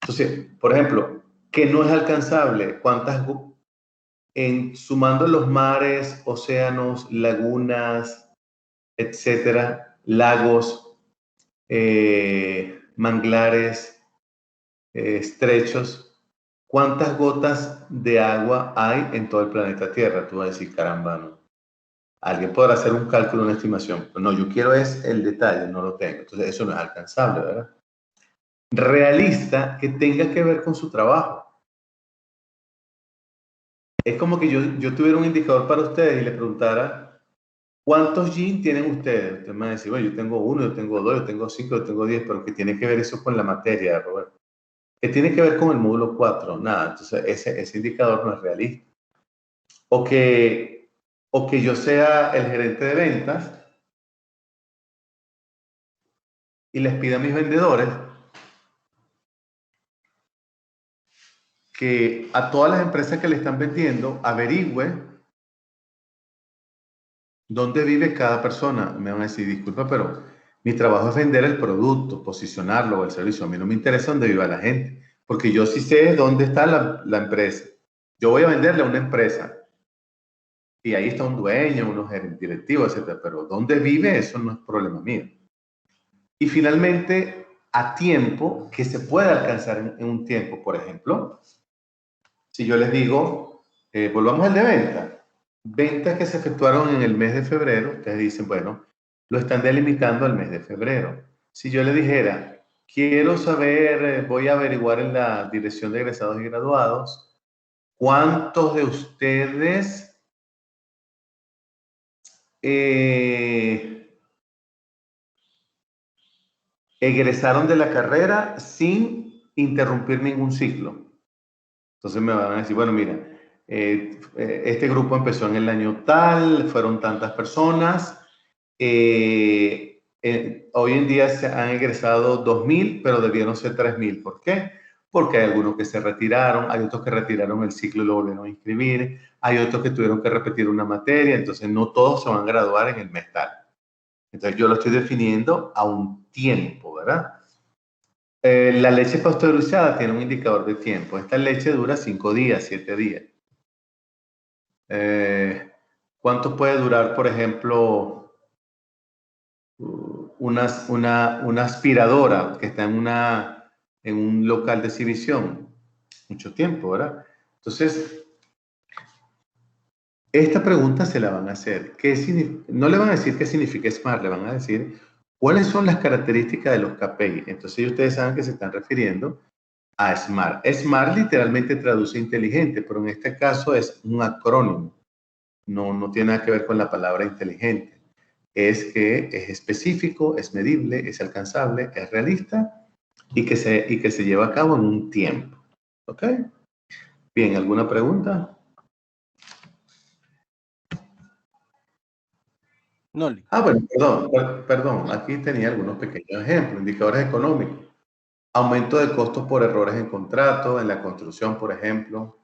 Entonces, por ejemplo, ¿qué no es alcanzable? Sumando los mares, océanos, lagunas, etcétera, lagos, manglares, estrechos, ¿cuántas gotas de agua hay en todo el planeta Tierra? Tú vas a decir, caramba, no. Alguien podrá hacer un cálculo, una estimación, pero no, yo quiero es el detalle, no lo tengo. Entonces, eso no es alcanzable, ¿verdad? Realista, que tenga que ver con su trabajo. Es como que yo tuviera un indicador para ustedes y les preguntara, ¿cuántos jeans tienen ustedes? Ustedes me van a decir, bueno, yo tengo 1, yo tengo 2, yo tengo 5, yo tengo 10, pero ¿qué tiene que ver eso con la materia, Roberto? ¿Qué tiene que ver con el módulo 4? Nada, entonces ese indicador no es realista. O que yo sea el gerente de ventas y les pida a mis vendedores que a todas las empresas que le están vendiendo averigüe dónde vive cada persona. Me van a decir, disculpa, pero mi trabajo es vender el producto, posicionarlo o el servicio. A mí no me interesa dónde viva la gente, porque yo sí sé dónde está la empresa. Yo voy a venderle a una empresa y ahí está un dueño, unos directivos, etcétera. Pero dónde vive, eso no es problema mío. Y finalmente, a tiempo, que se pueda alcanzar en un tiempo. Por ejemplo, si yo les digo, volvamos al de venta. Ventas que se efectuaron en el mes de febrero, ustedes dicen, bueno, lo están delimitando al mes de febrero. Si yo le dijera, quiero saber, voy a averiguar en la Dirección de Egresados y Graduados, ¿cuántos de ustedes egresaron de la carrera sin interrumpir ningún ciclo? Entonces me van a decir, bueno, mira, este grupo empezó en el año tal, fueron tantas personas, hoy en día se han egresado 2000, pero debieron ser 3000. ¿Por qué? Porque hay algunos que se retiraron, hay otros que retiraron el ciclo y lo volvieron a inscribir, hay otros que tuvieron que repetir una materia, entonces no todos se van a graduar en el mes tal. Entonces yo lo estoy definiendo a un tiempo, ¿verdad? La leche pasteurizada tiene un indicador de tiempo. Esta leche dura 5 días, 7 días. ¿Cuánto puede durar, por ejemplo, una aspiradora que está en un local de exhibición? Mucho tiempo, ¿verdad? Entonces, esta pregunta se la van a hacer. No le van a decir qué significa SMART, le van a decir cuáles son las características de los KPI. Entonces, ustedes saben que se están refiriendo a SMART. SMART literalmente traduce inteligente, pero en este caso es un acrónimo. No tiene nada que ver con la palabra inteligente. Es que es específico, es medible, es alcanzable, es realista y que se lleva a cabo en un tiempo. ¿Ok? Bien, ¿alguna pregunta? No, Bueno, perdón. Aquí tenía algunos pequeños ejemplos. Indicadores económicos. Aumento de costos por errores en contrato, en la construcción, por ejemplo.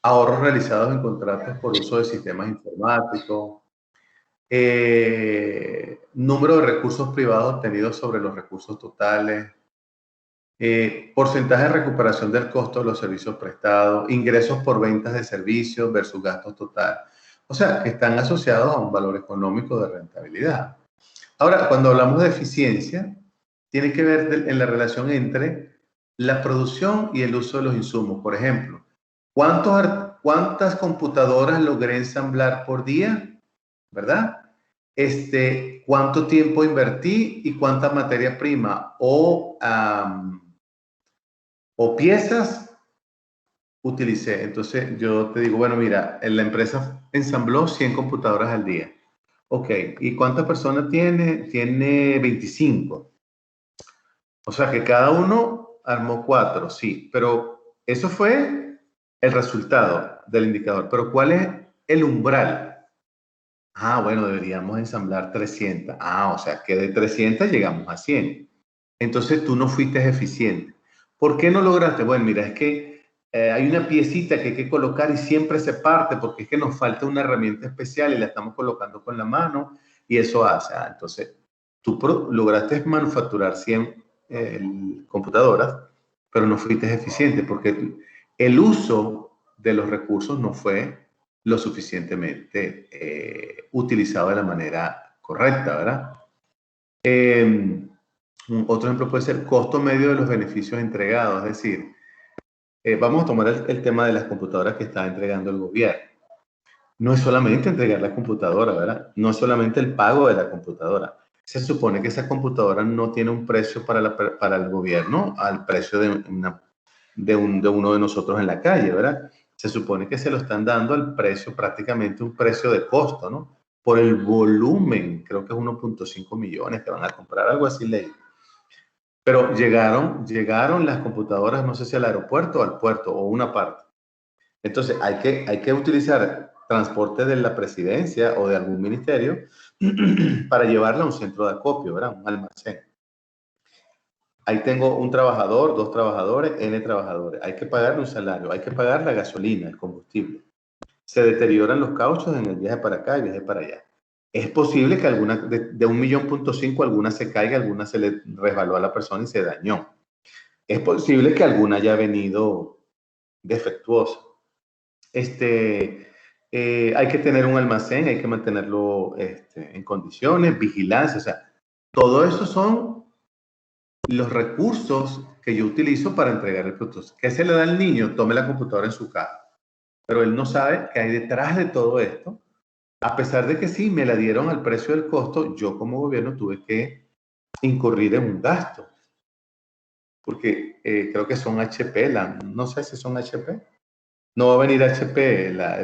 Ahorros realizados en contratos por uso de sistemas informáticos. Número de recursos privados obtenidos sobre los recursos totales. Porcentaje de recuperación del costo de los servicios prestados. Ingresos por ventas de servicios versus gastos totales. O sea, que están asociados a un valor económico de rentabilidad. Ahora, cuando hablamos de eficiencia, tiene que ver en la relación entre la producción y el uso de los insumos. Por ejemplo, ¿cuántas computadoras logré ensamblar por día? ¿Verdad? ¿Cuánto tiempo invertí y cuánta materia prima o piezas utilicé? Entonces yo te digo, bueno, mira, la empresa ensambló 100 computadoras al día. Ok, ¿y cuántas personas tiene? Tiene 25. O sea que cada uno armó 4, sí, pero eso fue el resultado del indicador. Pero ¿cuál es el umbral? Bueno, deberíamos ensamblar 300. O sea que de 300 llegamos a 100. Entonces tú no fuiste eficiente. ¿Por qué no lograste? Bueno, mira, es que hay una piecita que hay que colocar y siempre se parte porque es que nos falta una herramienta especial y la estamos colocando con la mano y eso hace. Entonces, tú lograste manufacturar 100 computadoras, pero no fuiste eficiente porque el uso de los recursos no fue lo suficientemente utilizado de la manera correcta, ¿verdad? Otro ejemplo puede ser costo medio de los beneficios entregados, es decir, vamos a tomar el tema de las computadoras que está entregando el gobierno. No es solamente entregar la computadora, ¿verdad? No es solamente el pago de la computadora. Se supone que esa computadora no tiene un precio para el gobierno al precio de uno de nosotros en la calle, ¿verdad? Se supone que se lo están dando al precio, prácticamente un precio de costo, ¿no? Por el volumen, creo que es 1.5 millones que van a comprar, algo así leí. Pero llegaron las computadoras, no sé si al aeropuerto o al puerto o una parte. Entonces hay que utilizar transporte de la presidencia o de algún ministerio para llevarla a un centro de acopio, ¿verdad? Un almacén. Ahí tengo un trabajador, 2 trabajadores, N trabajadores. Hay que pagarle un salario, hay que pagar la gasolina, el combustible. Se deterioran los cauchos en el viaje para acá y viaje para allá. Es posible que alguna, de 1.5 millones, alguna se caiga, alguna se le resbaló a la persona y se dañó. Es posible que alguna haya venido defectuosa. Hay que tener un almacén, hay que mantenerlo en condiciones, vigilancia, o sea, todo eso son los recursos que yo utilizo para entregar el producto. ¿Qué se le da al niño? Tome la computadora en su casa. Pero él no sabe que hay detrás de todo esto. A pesar de que sí, me la dieron al precio del costo, yo como gobierno tuve que incurrir en un gasto. Porque creo que son HP, no sé si son HP. No va a venir HP, la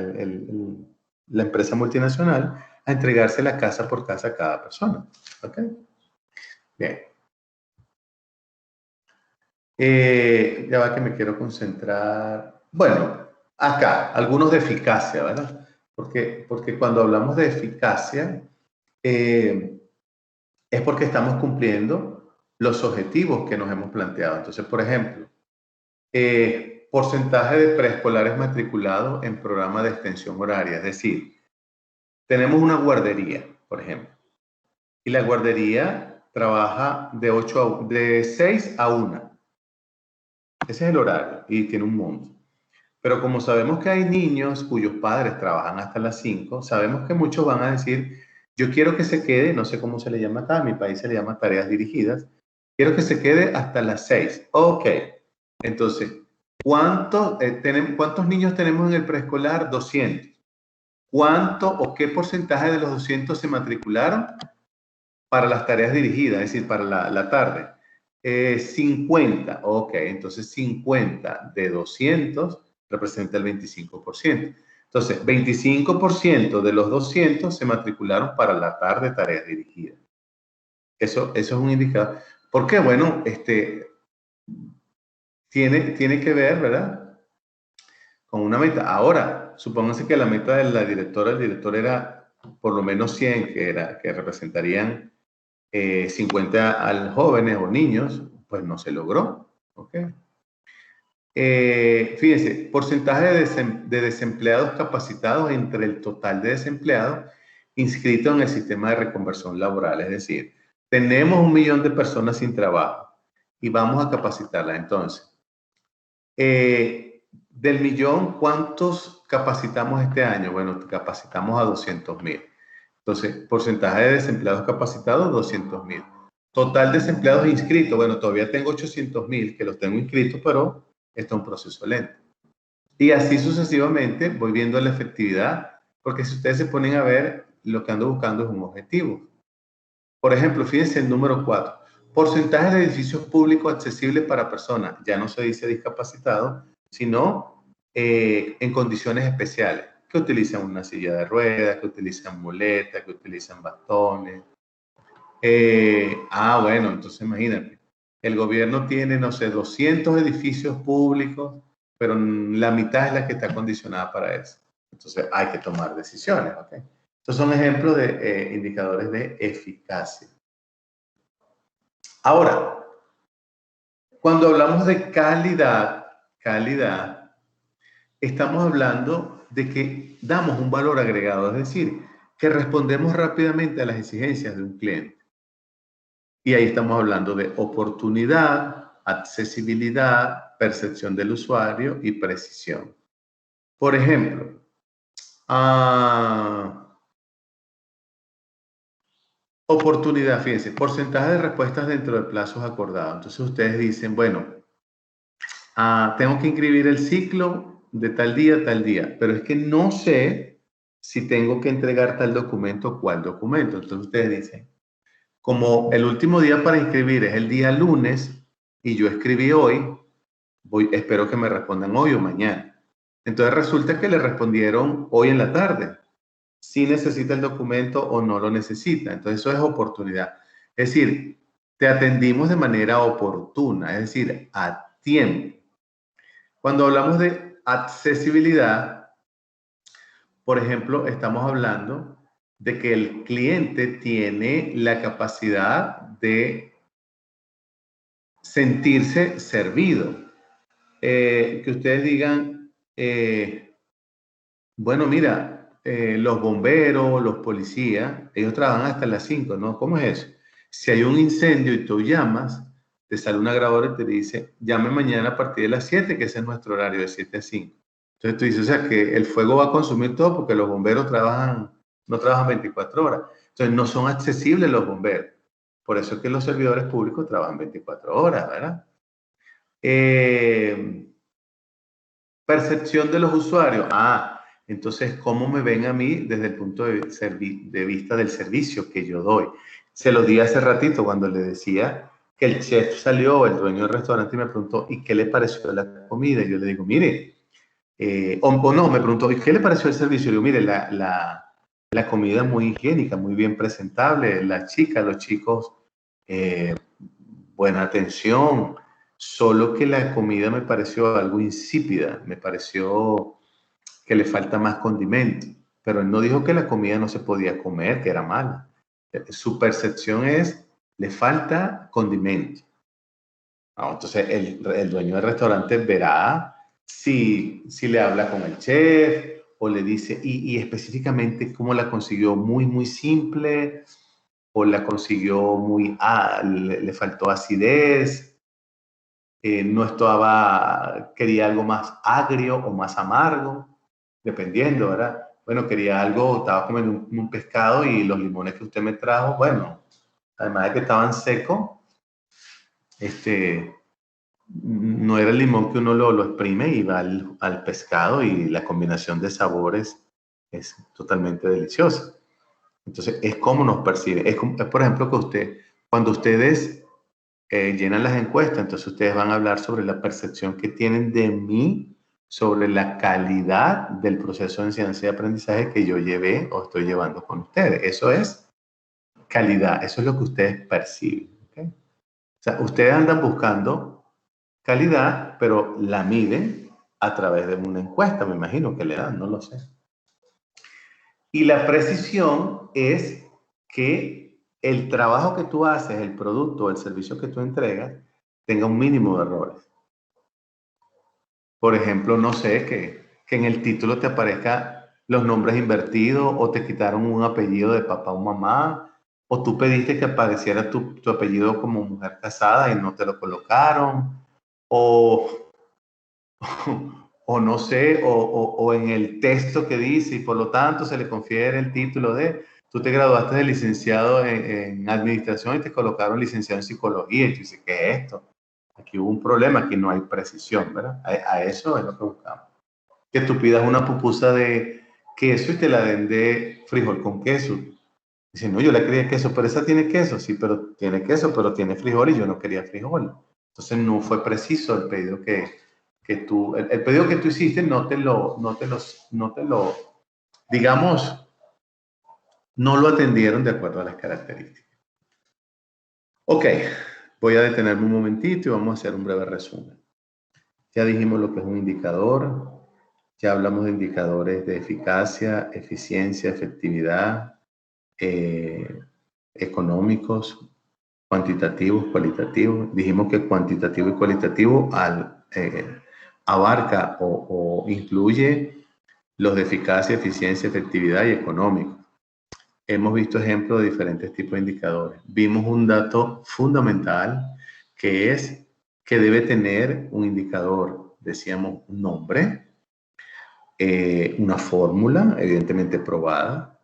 empresa multinacional, a entregarse la casa por casa a cada persona. ¿Ok? Bien. Ya va que me quiero concentrar. Bueno, acá, algunos de eficacia, ¿verdad? Porque cuando hablamos de eficacia, es porque estamos cumpliendo los objetivos que nos hemos planteado. Entonces, por ejemplo, porcentaje de preescolares matriculados en programa de extensión horaria. Es decir, tenemos una guardería, por ejemplo, y la guardería trabaja de 6 a 1. Ese es el horario y tiene un monto. Pero como sabemos que hay niños cuyos padres trabajan hasta las 5, sabemos que muchos van a decir, yo quiero que se quede, no sé cómo se le llama acá, en mi país se le llama tareas dirigidas, quiero que se quede hasta las 6. Ok, entonces, ¿cuántos niños tenemos en el preescolar? 200. ¿Cuánto o qué porcentaje de los 200 se matricularon para las tareas dirigidas, es decir, para la tarde? 50. Ok, entonces 50 de 200 representa el 25%. Entonces, 25% de los 200 se matricularon para la tarde tareas dirigidas. Eso es un indicador. ¿Por qué? Bueno, tiene que ver, ¿verdad?, con una meta. Ahora, supónganse que la meta de la directora, el director era por lo menos 100, que representarían 50 al jóvenes o niños, pues no se logró. ¿Ok? Fíjense, porcentaje de desempleados capacitados entre el total de desempleados inscritos en el sistema de reconversión laboral. Es decir, tenemos 1 millón de personas sin trabajo y vamos a capacitarlas. Entonces, del millón, ¿cuántos capacitamos este año? Bueno, capacitamos a 200,000. Entonces, porcentaje de desempleados capacitados, 200,000. Total desempleados inscritos, bueno, todavía tengo 800,000 que los tengo inscritos, pero esto es un proceso lento. Y así sucesivamente voy viendo la efectividad, porque si ustedes se ponen a ver, lo que ando buscando es un objetivo. Por ejemplo, fíjense el número 4. Porcentaje de edificios públicos accesibles para personas. Ya no se dice discapacitados, sino en condiciones especiales, que utilizan una silla de ruedas, que utilizan muletas, que utilizan bastones. Bueno, entonces imagínate, el gobierno tiene, no sé, 200 edificios públicos, pero la mitad es la que está condicionada para eso. Entonces hay que tomar decisiones, ¿ok? Estos son ejemplos de indicadores de eficacia. Ahora, cuando hablamos de calidad, estamos hablando de que damos un valor agregado, es decir, que respondemos rápidamente a las exigencias de un cliente. Y ahí estamos hablando de oportunidad, accesibilidad, percepción del usuario y precisión. Por ejemplo, oportunidad, fíjense, porcentaje de respuestas dentro de plazos acordados. Entonces ustedes dicen, bueno, tengo que inscribir el ciclo de tal día, pero es que no sé si tengo que entregar tal documento o cuál documento. Entonces ustedes dicen, como el último día para inscribir es el día lunes y yo escribí hoy, espero que me respondan hoy o mañana. Entonces resulta que le respondieron hoy en la tarde, si necesita el documento o no lo necesita. Entonces eso es oportunidad. Es decir, te atendimos de manera oportuna, es decir, a tiempo. Cuando hablamos de accesibilidad, por ejemplo, estamos hablando de que el cliente tiene la capacidad de sentirse servido. Que ustedes digan, bueno, mira, los bomberos, los policías, ellos trabajan hasta las 5, ¿no? ¿Cómo es eso? Si hay un incendio y tú llamas, te sale una grabadora y te dice, llame mañana a partir de las 7, que ese es nuestro horario, de 7 a 5. Entonces tú dices, o sea, que el fuego va a consumir todo porque los bomberos no trabajan 24 horas. Entonces no son accesibles los bomberos. Por eso es que los servidores públicos trabajan 24 horas, ¿verdad? Percepción de los usuarios. Entonces, ¿cómo me ven a mí desde el punto de vista del servicio que yo doy? Se lo di hace ratito cuando le decía que el chef salió, el dueño del restaurante, y me preguntó, ¿y qué le pareció la comida? Y yo le digo, mire, o no, me preguntó, ¿y qué le pareció el servicio? Y yo digo, mire, la comida muy higiénica, muy bien presentable, la chica, los chicos, eh, buena atención, solo que la comida me pareció algo insípida, me pareció que le falta más condimento, pero él no dijo que la comida no se podía comer, que era mala. Su percepción es, le falta condimento. Entonces el dueño del restaurante verá si le habla con el chef o le dice, y específicamente cómo la consiguió, muy, muy simple, o la consiguió muy, le faltó acidez, no estaba, quería algo más agrio o más amargo, dependiendo, ¿verdad? Bueno, quería algo, estaba comiendo un pescado y los limones que usted me trajo, bueno, además de que estaban secos, no era el limón que uno lo exprime y va al pescado y la combinación de sabores es totalmente deliciosa. Entonces, es como nos percibe. Es por ejemplo, cuando ustedes llenan las encuestas, entonces ustedes van a hablar sobre la percepción que tienen de mí, sobre la calidad del proceso de enseñanza y aprendizaje que yo llevé o estoy llevando con ustedes. Eso es calidad, eso es lo que ustedes perciben. ¿Okay? O sea, ustedes andan buscando calidad, pero la miden a través de una encuesta, me imagino que le dan, no lo sé. Y la precisión es que el trabajo que tú haces, el producto o el servicio que tú entregas, tenga un mínimo de errores. Por ejemplo, no sé, que en el título te aparezca los nombres invertidos o te quitaron un apellido de papá o mamá, o tú pediste que apareciera tu apellido como mujer casada y no te lo colocaron, o, o no sé, o en el texto que dice y por lo tanto se le confiere el título de, tú te graduaste de licenciado en administración y te colocaron licenciado en psicología y tú dices, ¿qué es esto? Aquí hubo un problema, aquí no hay precisión, ¿verdad? A eso es lo que buscamos. Que tú pidas una pupusa de queso y te la den de frijol con queso. Dice, no, yo la quería queso, pero esa tiene queso. Sí, pero tiene queso, pero tiene frijol y yo no quería frijol. Entonces no fue preciso el pedido que tú, el pedido que tú hiciste digamos, no lo atendieron de acuerdo a las características. Ok, voy a detenerme un momentito y vamos a hacer un breve resumen. Ya dijimos lo que es un indicador, ya hablamos de indicadores de eficacia, eficiencia, efectividad, económicos, cuantitativos, cualitativos. Dijimos que cuantitativo y cualitativo abarca o incluye los de eficacia, eficiencia, efectividad y económico. Hemos visto ejemplos de diferentes tipos de indicadores. Vimos un dato fundamental que es que debe tener un indicador, decíamos, un nombre, una fórmula, evidentemente probada,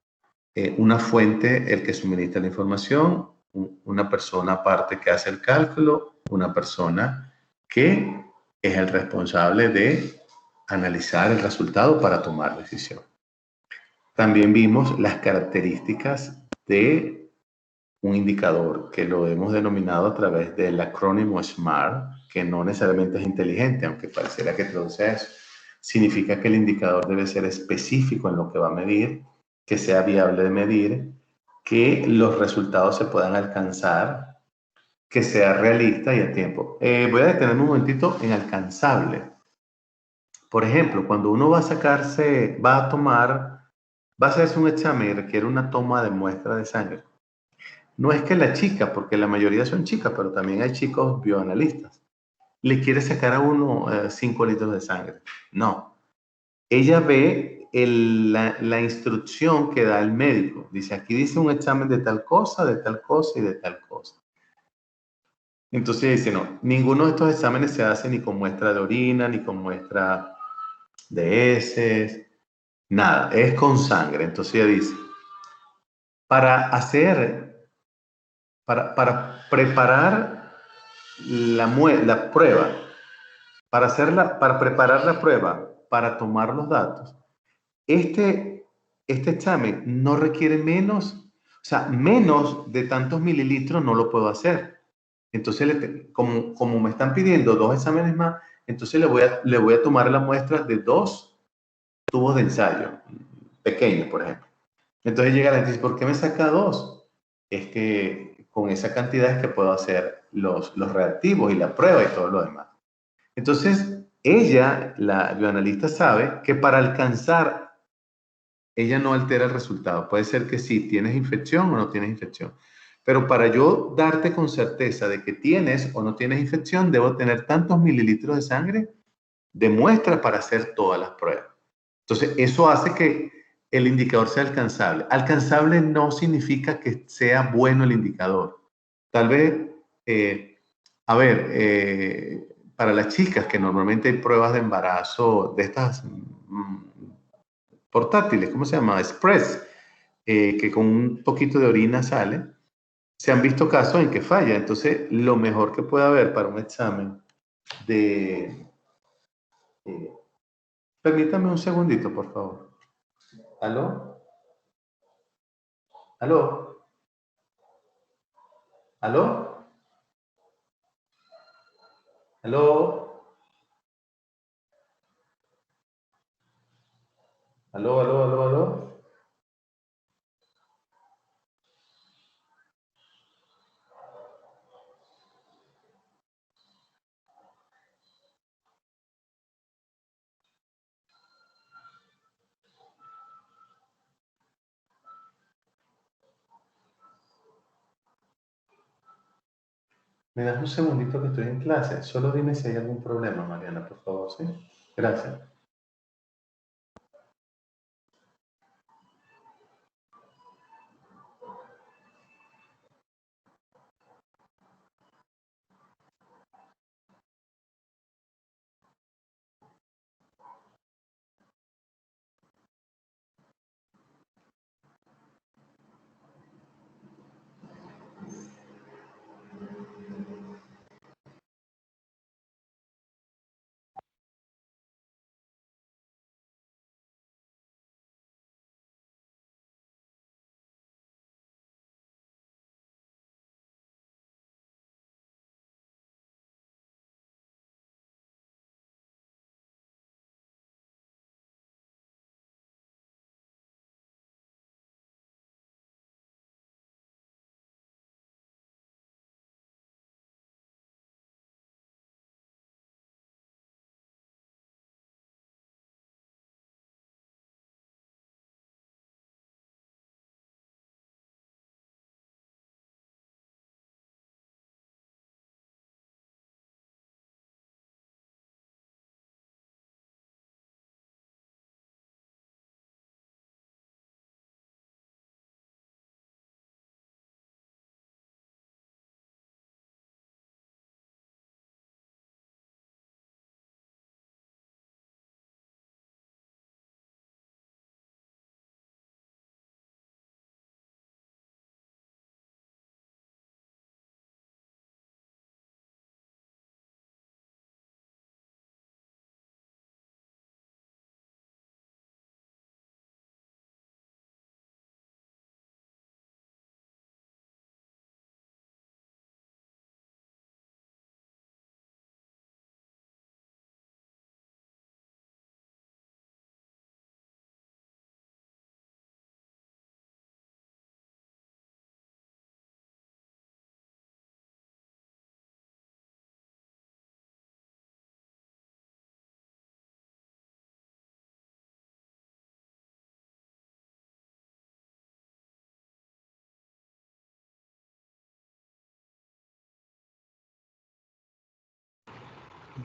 una fuente, el que suministra la información, una persona aparte que hace el cálculo, una persona que es el responsable de analizar el resultado para tomar decisión. También vimos las características de un indicador que lo hemos denominado a través del acrónimo SMART, que no necesariamente es inteligente, aunque pareciera que traduce eso. Significa que el indicador debe ser específico en lo que va a medir, que sea viable de medir, que los resultados se puedan alcanzar, que sea realista y a tiempo. Voy a detenerme un momentito en alcanzable. Por ejemplo, cuando uno va a hacerse un examen y requiere una toma de muestra de sangre. No es que la chica, porque la mayoría son chicas, pero también hay chicos bioanalistas, le quiere sacar a uno 5 litros de sangre. No. Ella ve la instrucción que da el médico. Dice, aquí dice un examen de tal cosa y de tal cosa. Entonces dice, no, ninguno de estos exámenes se hace ni con muestra de orina, ni con muestra de heces, nada, es con sangre. Entonces ella dice, para preparar la prueba, para preparar la prueba, para tomar los datos, este examen no requiere menos, o sea, menos de tantos mililitros no lo puedo hacer. Entonces, como me están pidiendo 2 exámenes más, entonces le voy a tomar la muestra de 2 tubos de ensayo, pequeños, por ejemplo. Entonces llega la gente y dice, ¿por qué me saca 2? Es que con esa cantidad es que puedo hacer los reactivos y la prueba y todo lo demás. Entonces, ella, la bioanalista, sabe que para alcanzar, ella no altera el resultado. Puede ser que sí, tienes infección o no tienes infección. Pero para yo darte con certeza de que tienes o no tienes infección, debo tener tantos mililitros de sangre de muestra para hacer todas las pruebas. Entonces, eso hace que el indicador sea alcanzable. Alcanzable no significa que sea bueno el indicador. Tal vez, a ver, para las chicas que normalmente hay pruebas de embarazo de estas portátiles, ¿cómo se llama? Express, que con un poquito de orina sale, se han visto casos en que falla. Entonces, lo mejor que puede haber para un examen de... permítame un segundito, por favor. ¿Aló? ¿Aló? ¿Aló? ¿Aló? ¿Aló, aló, aló, aló? ¿Me das un segundito que estoy en clase? Solo dime si hay algún problema, Mariana, por favor, ¿sí? Gracias.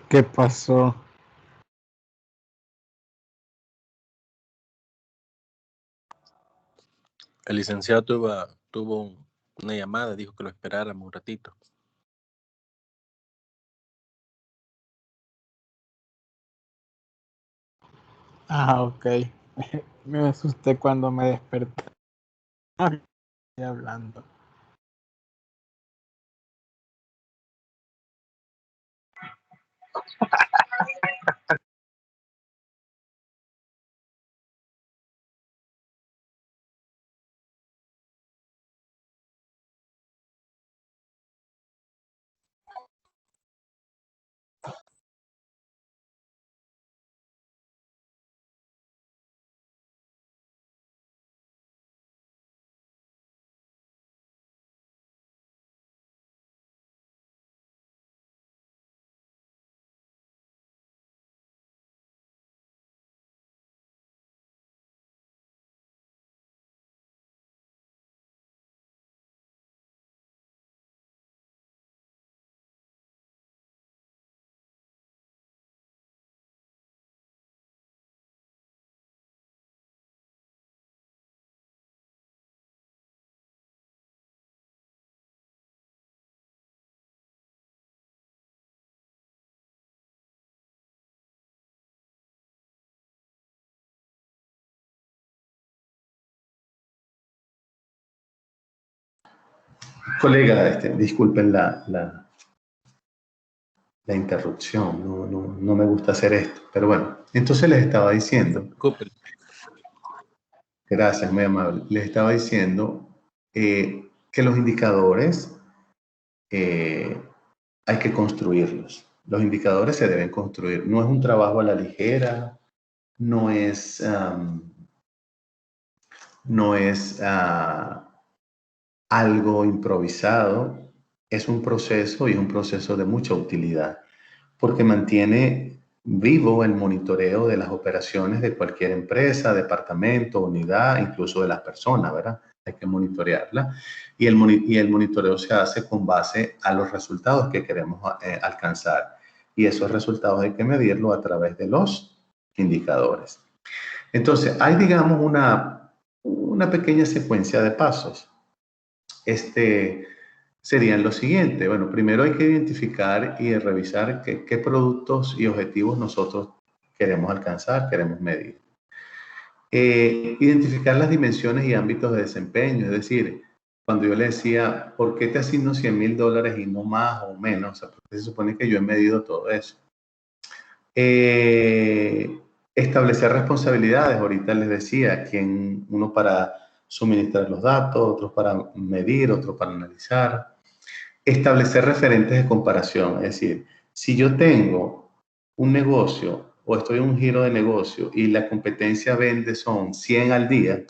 ¿Qué pasó? El licenciado tuvo una llamada, dijo que lo esperáramos un ratito. Ah, ok. Me asusté cuando me desperté. Hablando. Colega, disculpen la interrupción, no me gusta hacer esto, pero bueno, entonces les estaba diciendo, gracias, muy amable, les estaba diciendo que los indicadores hay que construirlos. Los indicadores se deben construir, no es un trabajo a la ligera, no es algo improvisado, es un proceso y es un proceso de mucha utilidad, porque mantiene vivo el monitoreo de las operaciones de cualquier empresa, departamento, unidad, incluso de las personas, ¿verdad? Hay que monitorearla y el monitoreo se hace con base a los resultados que queremos alcanzar y esos resultados hay que medirlo a través de los indicadores. Entonces, hay, digamos, una pequeña secuencia de pasos. Serían los siguientes. Bueno, primero hay que identificar y revisar qué productos y objetivos nosotros queremos alcanzar, queremos medir. Identificar las dimensiones y ámbitos de desempeño, es decir, cuando yo le decía, ¿por qué te asigno $100,000 y no más o menos? O sea, porque se supone que yo he medido todo eso. Establecer responsabilidades, ahorita les decía, uno para suministrar los datos, otros para medir, otros para analizar. Establecer referentes de comparación, es decir, si yo tengo un negocio o estoy en un giro de negocio y la competencia vende son 100 al día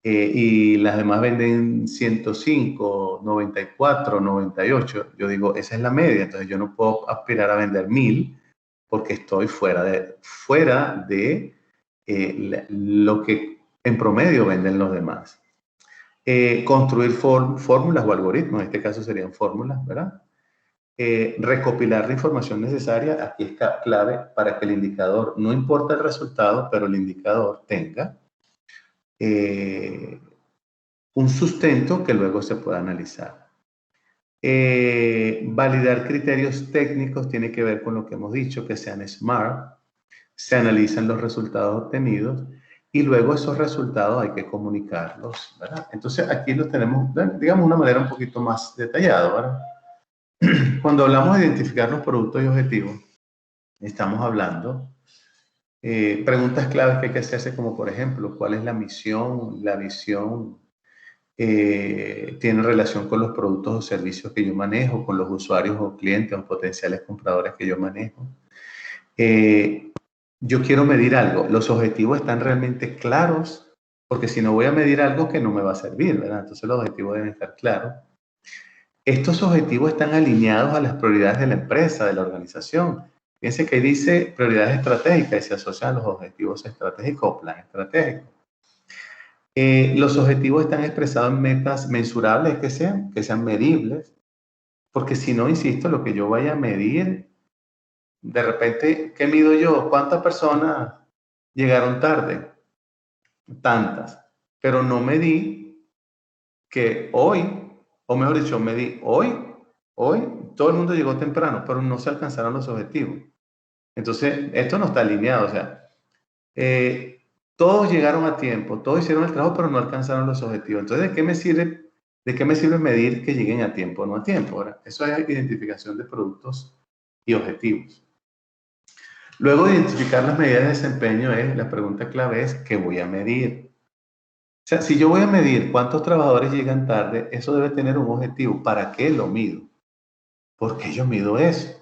y las demás venden 105, 94, 98, yo digo, esa es la media, entonces yo no puedo aspirar a vender 1,000 porque estoy fuera de lo que en promedio venden los demás. Construir fórmulas o algoritmos, en este caso serían fórmulas, ¿verdad? Recopilar la información necesaria, aquí es clave para que el indicador, no importa el resultado, pero el indicador tenga un sustento que luego se pueda analizar. Validar criterios técnicos tiene que ver con lo que hemos dicho, que sean SMART, se analizan los resultados obtenidos y luego esos resultados hay que comunicarlos, ¿verdad? Entonces aquí lo tenemos, digamos, de una manera un poquito más detallada, ¿verdad? Cuando hablamos de identificar los productos y objetivos, estamos hablando preguntas claves que hay que hacerse, como por ejemplo, ¿cuál es la misión, la visión? ¿Tiene relación con los productos o servicios que yo manejo, con los usuarios o clientes o potenciales compradores que yo manejo? Yo quiero medir algo. ¿Los objetivos están realmente claros? Porque si no voy a medir algo que no me va a servir, ¿verdad? Entonces los objetivos deben estar claros. Estos objetivos están alineados a las prioridades de la empresa, de la organización. Fíjense que ahí dice prioridades estratégicas y se asocian a los objetivos estratégicos o plan estratégico. Los objetivos están expresados en metas mensurables que sean medibles, porque si no, insisto, lo que yo vaya a medir, de repente, ¿qué mido yo? ¿Cuántas personas llegaron tarde? Tantas. Pero no medí que hoy, o mejor dicho, medí hoy, todo el mundo llegó temprano, pero no se alcanzaron los objetivos. Entonces, esto no está alineado, o sea, todos llegaron a tiempo, todos hicieron el trabajo, pero no alcanzaron los objetivos. Entonces, ¿de qué me sirve medir que lleguen a tiempo o no a tiempo? ¿Verdad? Eso es identificación de productos y objetivos. Luego de identificar las medidas de desempeño, la pregunta clave es, ¿qué voy a medir? O sea, si yo voy a medir cuántos trabajadores llegan tarde, eso debe tener un objetivo. ¿Para qué lo mido? ¿Por qué yo mido eso?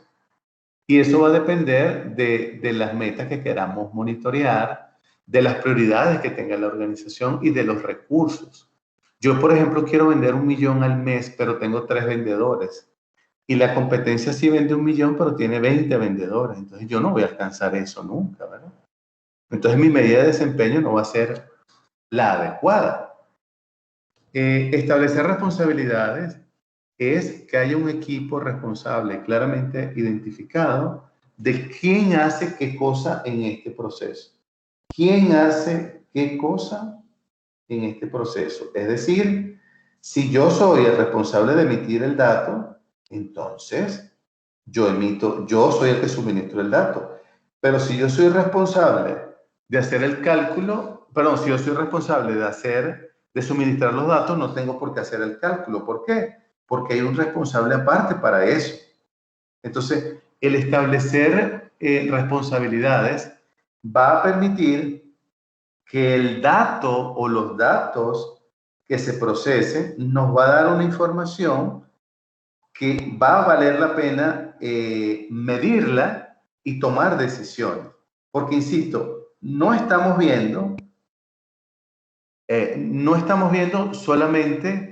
Y eso va a depender de las metas que queramos monitorear, de las prioridades que tenga la organización y de los recursos. Yo, por ejemplo, quiero vender 1,000,000 al mes, pero tengo 3 vendedores. Y la competencia sí vende 1,000,000, pero tiene 20 vendedores. Entonces yo no voy a alcanzar eso nunca, ¿verdad? Entonces mi medida de desempeño no va a ser la adecuada. Establecer responsabilidades es que haya un equipo responsable claramente identificado de quién hace qué cosa en este proceso. ¿Quién hace qué cosa en este proceso? Es decir, si yo soy el responsable de emitir el dato, entonces yo soy el que suministro el dato. Pero si yo soy responsable de hacer el cálculo, perdón, si yo soy responsable de suministrar los datos, no tengo por qué hacer el cálculo. ¿Por qué? porque hay un responsable aparte para eso. Entonces, el establecer responsabilidades va a permitir que el dato o los datos que se procesen nos va a dar una información que va a valer la pena medirla y tomar decisiones. Porque, insisto, no estamos viendo solamente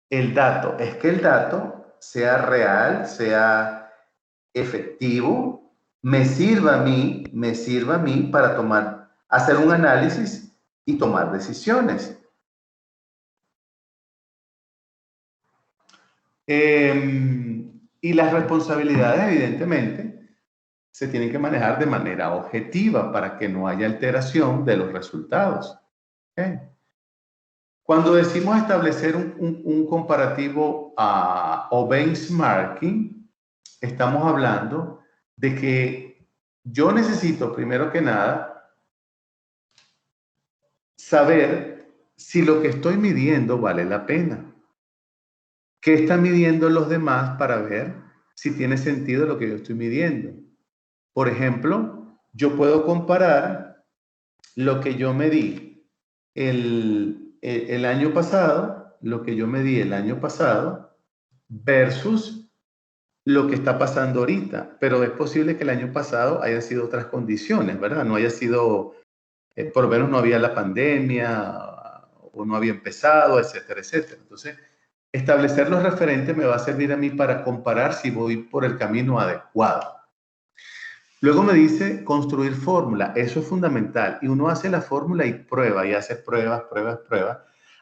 el dato, es que el dato sea real, sea efectivo, me sirva a mí para hacer un análisis y tomar decisiones. Y las responsabilidades, evidentemente, se tienen que manejar de manera objetiva para que no haya alteración de los resultados. ¿Okay? Cuando decimos establecer un comparativo o benchmarking, estamos hablando de que yo necesito, primero que nada, saber si lo que estoy midiendo vale la pena. ¿Qué están midiendo los demás para ver si tiene sentido lo que yo estoy midiendo? Por ejemplo, yo puedo comparar lo que yo medí el año pasado, versus lo que está pasando ahorita. Pero es posible que el año pasado haya sido otras condiciones, ¿verdad? No haya sido, por lo menos no había la pandemia o no había empezado, etcétera, etcétera. Entonces, establecer los referentes me va a servir a mí para comparar si voy por el camino adecuado. Luego me dice construir fórmula. Eso es fundamental. Y uno hace la fórmula y prueba, y hace pruebas,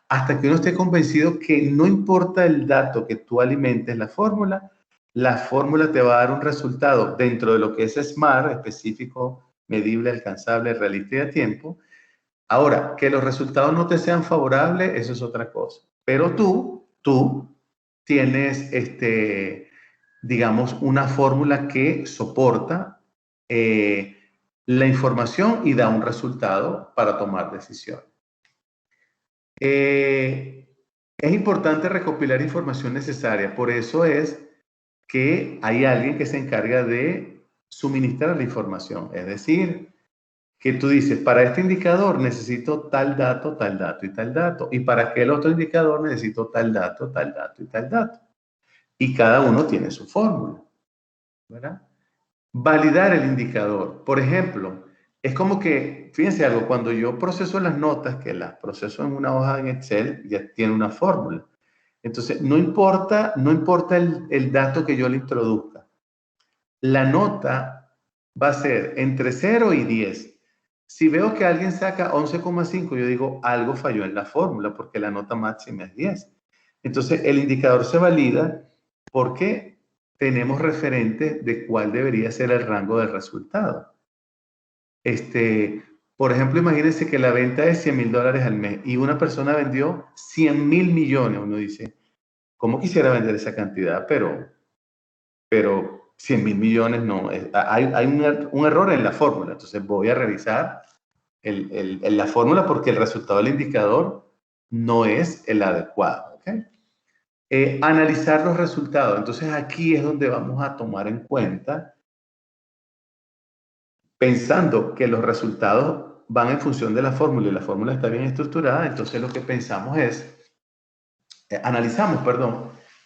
hasta que uno esté convencido que no importa el dato que tú alimentes la fórmula te va a dar un resultado dentro de lo que es SMART, específico, medible, alcanzable, realista y a tiempo. Ahora, que los resultados no te sean favorables, eso es otra cosa. Pero tú tienes, digamos, una fórmula que soporta la información y da un resultado para tomar decisiones. Es importante recopilar información necesaria. Por eso es que hay alguien que se encarga de suministrar la información. Es decir, que tú dices, para este indicador necesito tal dato y tal dato. Y para aquel otro indicador necesito tal dato y tal dato. Y cada uno tiene su fórmula, ¿verdad? Validar el indicador. Por ejemplo, es como que, fíjense algo, cuando yo proceso las notas, que las proceso en una hoja en Excel, ya tiene una fórmula. Entonces, no importa el dato que yo le introduzca. La nota va a ser entre 0 y 10. Si veo que alguien saca 11,5, yo digo, algo falló en la fórmula, porque la nota máxima es 10. Entonces, el indicador se valida porque tenemos referentes de cuál debería ser el rango del resultado. Por ejemplo, imagínense que la venta es $100,000 al mes y una persona vendió 100,000 millones. Uno dice, ¿cómo quisiera vender esa cantidad? Pero 100,000 millones no. Hay un error en la fórmula. Entonces voy a revisar la fórmula porque el resultado del indicador no es el adecuado. ¿Okay? Analizar los resultados. Entonces aquí es donde vamos a tomar en cuenta, pensando que los resultados van en función de la fórmula y la fórmula está bien estructurada, entonces lo que pensamos es, analizamos,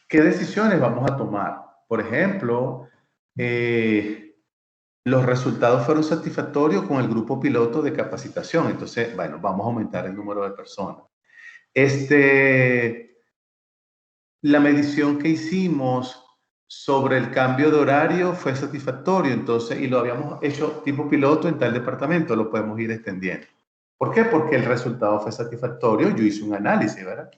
qué decisiones vamos a tomar. Por ejemplo, los resultados fueron satisfactorios con el grupo piloto de capacitación, entonces, bueno, vamos a aumentar el número de personas. La medición que hicimos sobre el cambio de horario fue satisfactorio, entonces, y lo habíamos hecho tipo piloto en tal departamento, lo podemos ir extendiendo. ¿Por qué? Porque el resultado fue satisfactorio, yo hice un análisis, ¿verdad?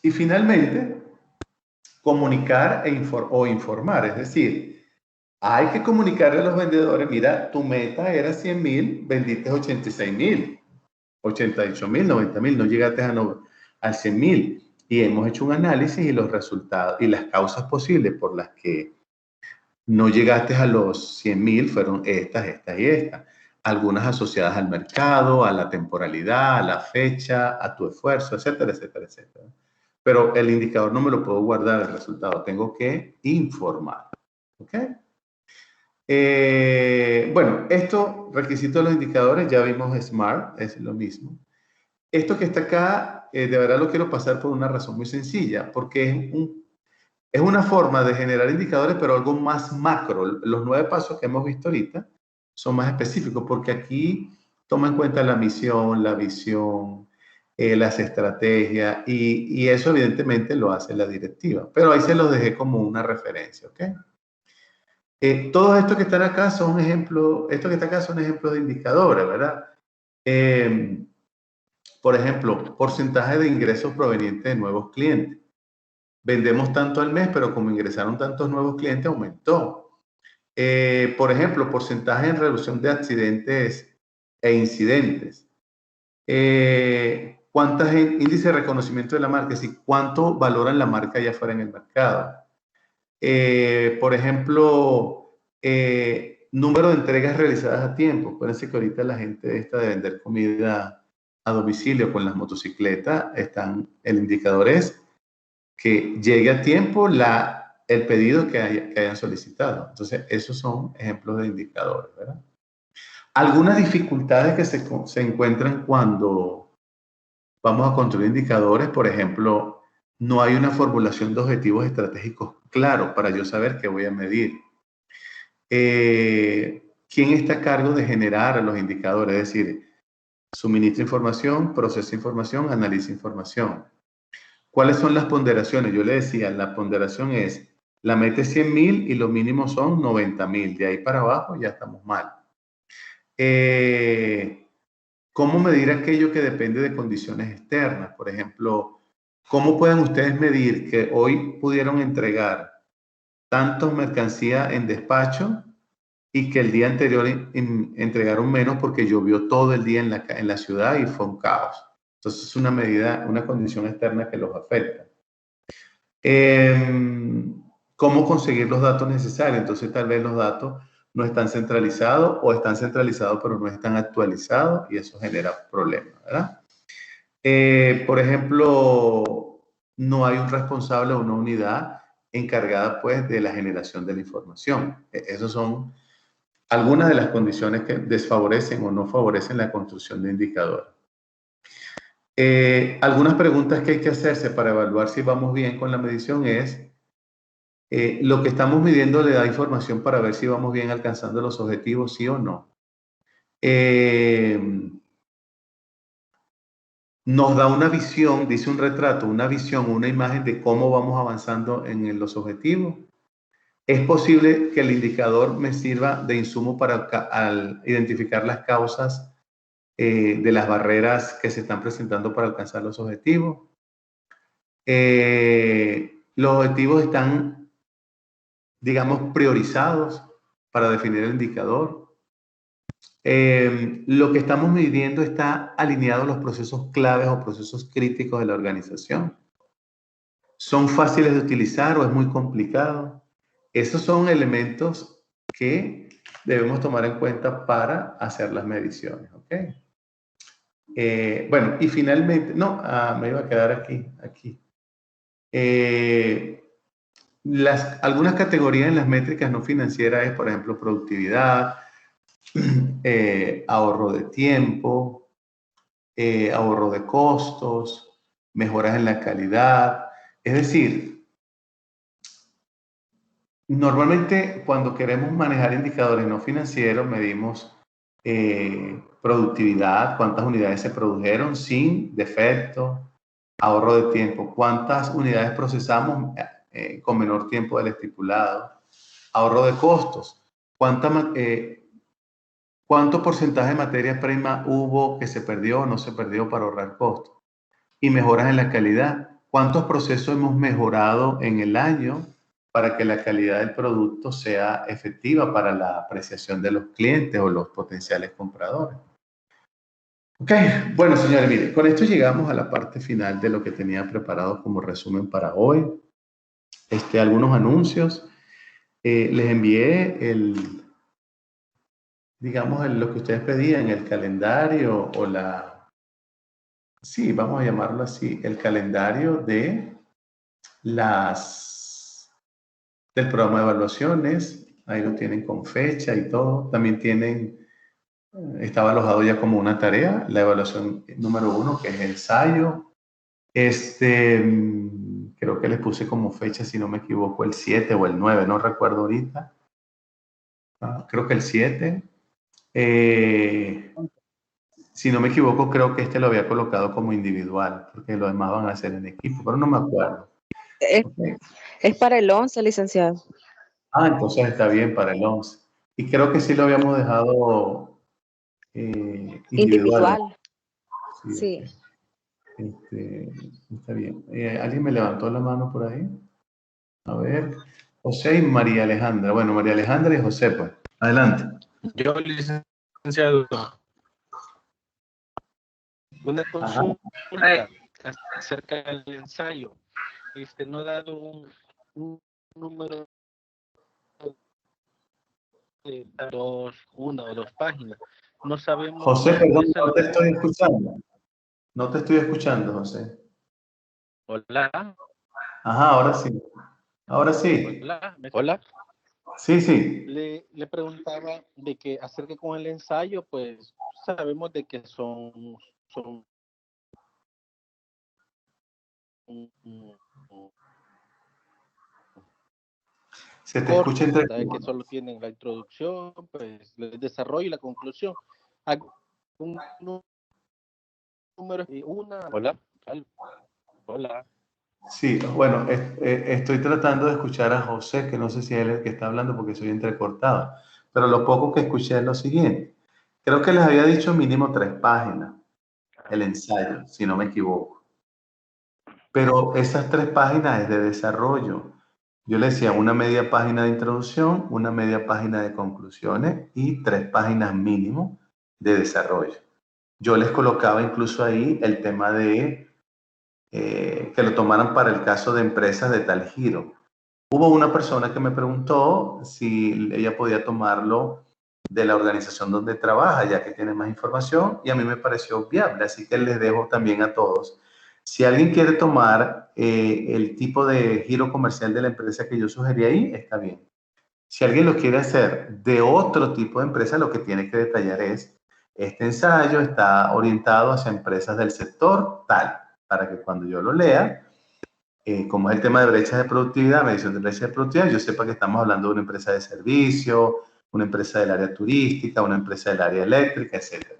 Y finalmente, comunicar o informar, es decir, hay que comunicarle a los vendedores, mira, tu meta era 100,000, vendiste 86,000, 88,000, 90,000, no llegaste al 100,000. Y hemos hecho un análisis y los resultados y las causas posibles por las que no llegaste a los 100,000 fueron estas y estas. algunas asociadas al mercado, a la temporalidad, a la fecha, a tu esfuerzo, etcétera, etcétera, etcétera. Pero el indicador no me lo puedo guardar el resultado, tengo que informar. ¿Ok? Bueno, esto, requisito de los indicadores, ya vimos SMART, es lo mismo. Esto que está acá, de verdad lo quiero pasar por una razón muy sencilla, porque es una forma de generar indicadores, pero algo más macro. Los 9 pasos que hemos visto ahorita son más específicos, porque aquí toma en cuenta la misión, la visión, las estrategias, y eso evidentemente lo hace la directiva. Pero ahí se los dejé como una referencia, ¿ok? Todos estos que están acá son ejemplos, estos que están acá son ejemplos de indicadores, ¿verdad? Por ejemplo, porcentaje de ingresos provenientes de nuevos clientes. Vendemos tanto al mes, pero como ingresaron tantos nuevos clientes, aumentó. Por ejemplo, porcentaje en reducción de accidentes e incidentes. ¿Cuántas índice de reconocimiento de la marca? Es decir, ¿cuánto valoran la marca allá afuera en el mercado? Por ejemplo, número de entregas realizadas a tiempo. Acuérdense que ahorita la gente esta de vender comida a domicilio con las motocicletas, el indicador es que llegue a tiempo el pedido que hayan solicitado. Entonces, esos son ejemplos de indicadores, ¿verdad? Algunas dificultades que se encuentran cuando vamos a construir indicadores, por ejemplo, no hay una formulación de objetivos estratégicos claros para yo saber qué voy a medir. ¿Quién está a cargo de generar los indicadores? Es decir, suministra información, procesa información, analiza información. ¿Cuáles son las ponderaciones? Yo le decía, la ponderación es, la meta es 100.000 y lo mínimo son 90.000. De ahí para abajo ya estamos mal. ¿Cómo medir aquello que depende de condiciones externas? Por ejemplo, ¿cómo pueden ustedes medir que hoy pudieron entregar tantos mercancías en despacho y que el día anterior entregaron menos porque llovió todo el día en la ciudad y fue un caos? Entonces es una medida, una condición externa que los afecta. ¿Cómo conseguir los datos necesarios? Entonces tal vez los datos no están centralizados o están centralizados pero no están actualizados y eso genera problemas, ¿verdad? Por ejemplo, no hay un responsable o una unidad encargada pues de la generación de la información. Esas son algunas de las condiciones que desfavorecen o no favorecen la construcción de indicadores. Algunas preguntas que hay que hacerse para evaluar si vamos bien con la medición es, ¿lo que estamos midiendo le da información para ver si vamos bien alcanzando los objetivos, sí o no? Nos da una visión, dice un retrato, una visión, una imagen de cómo vamos avanzando en los objetivos. ¿Es posible que el indicador me sirva de insumo para al identificar las causas de las barreras que se están presentando para alcanzar los objetivos? Los objetivos están, digamos, priorizados para definir el indicador. Lo que estamos midiendo está alineado a los procesos claves o procesos críticos de la organización. ¿Son fáciles de utilizar o es muy complicado? Esos son elementos que debemos tomar en cuenta para hacer las mediciones, ¿ok? Bueno, y finalmente, no, me iba a quedar aquí. Algunas categorías en las métricas no financieras es, por ejemplo, productividad, ahorro de tiempo, ahorro de costos, mejoras en la calidad. Es decir, normalmente cuando queremos manejar indicadores no financieros medimos productividad, cuántas unidades se produjeron sin defecto, ahorro de tiempo, cuántas unidades procesamos con menor tiempo del estipulado, ahorro de costos, cuánto porcentaje de materia prima hubo que se perdió o no se perdió para ahorrar costos, y mejoras en la calidad, cuántos procesos hemos mejorado en el año para que la calidad del producto sea efectiva para la apreciación de los clientes o los potenciales compradores. Ok, bueno señores, miren, con esto llegamos a la parte final de lo que tenía preparado como resumen para hoy. Algunos anuncios. Les envié digamos, lo que ustedes pedían, el calendario o sí, vamos a llamarlo así, el calendario del programa de evaluaciones. Ahí lo tienen con fecha y todo. También estaba alojado ya como una tarea, la evaluación número 1, que es ensayo. Creo que les puse como fecha, si no me equivoco, el 7 o el 9, no recuerdo ahorita. Creo que el 7. Si no me equivoco, creo que lo había colocado como individual, porque los demás van a hacer en equipo, pero no me acuerdo. Es, Okay. es para el 11, licenciado. Entonces está bien para el 11. Y creo que sí lo habíamos dejado individual. Individual. Sí. Okay. Está bien. ¿Alguien me levantó la mano por ahí? A ver. José y María Alejandra. Bueno, María Alejandra y José, pues. Adelante. Yo, licenciado, una consulta acerca del ensayo. No ha dado un número de una o dos páginas. No sabemos. José, perdón, no te estoy escuchando. No te estoy escuchando, José. Hola. Ahora sí. Ahora sí. Hola. Sí. Le preguntaba de que acerca con el ensayo, pues sabemos de que son se te escucha entre que solo tienen la introducción, pues el desarrollo y la conclusión. Un número y una. Hola. Sí, bueno, estoy tratando de escuchar a José, que no sé si él es el que está hablando porque soy entrecortado, pero lo poco que escuché es lo siguiente. Creo que les había dicho mínimo 3 páginas el ensayo, si no me equivoco. Pero esas 3 páginas es de desarrollo. Yo le decía una media página de introducción, una media página de conclusiones y 3 páginas mínimo de desarrollo. Yo les colocaba incluso ahí el tema de que lo tomaran para el caso de empresas de tal giro. Hubo una persona que me preguntó si ella podía tomarlo de la organización donde trabaja, ya que tiene más información, y a mí me pareció viable, así que les dejo también a todos. Si alguien quiere tomar el tipo de giro comercial de la empresa que yo sugerí ahí, está bien. Si alguien lo quiere hacer de otro tipo de empresa, lo que tiene que detallar es, este ensayo está orientado hacia empresas del sector tal, para que cuando yo lo lea, como es el tema de brechas de productividad, medición de brechas de productividad, yo sepa que estamos hablando de una empresa de servicio, una empresa del área turística, una empresa del área eléctrica, etc.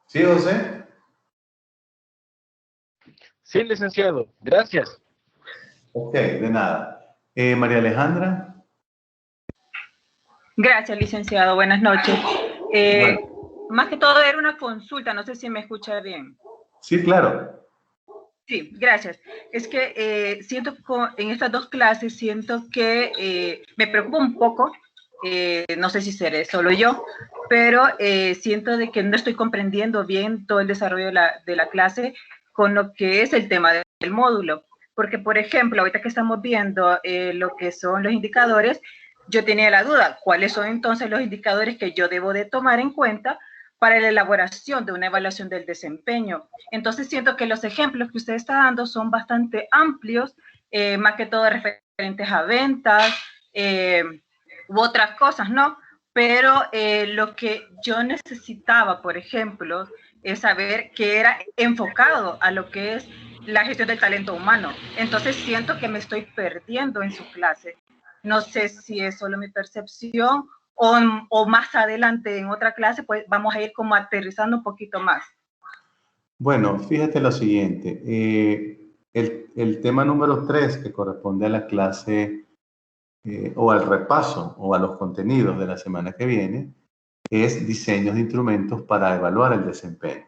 ¿Sí, José? Sí, licenciado. Gracias. Ok, de nada. María Alejandra. Gracias, licenciado. Buenas noches. Bueno. Más que todo era una consulta, no sé si me escucha bien. Sí, claro. Sí, gracias. Es que siento en estas dos clases, siento que me preocupa un poco, no sé si seré solo yo, pero siento de que no estoy comprendiendo bien todo el desarrollo de la clase con lo que es el tema del módulo. Porque, por ejemplo, ahorita que estamos viendo lo que son los indicadores, yo tenía la duda, ¿cuáles son entonces los indicadores que yo debo de tomar en cuenta para la elaboración de una evaluación del desempeño? Entonces siento que los ejemplos que usted está dando son bastante amplios, más que todo referentes a ventas u otras cosas, ¿no? Pero lo que yo necesitaba, por ejemplo, es saber que era enfocado a lo que es la gestión del talento humano. Entonces siento que me estoy perdiendo en su clase. No sé si es solo mi percepción o más adelante en otra clase, pues vamos a ir como aterrizando un poquito más. Bueno, fíjate lo siguiente. El tema número 3, que corresponde a la clase o al repaso o a los contenidos de la semana que viene, es diseños de instrumentos para evaluar el desempeño.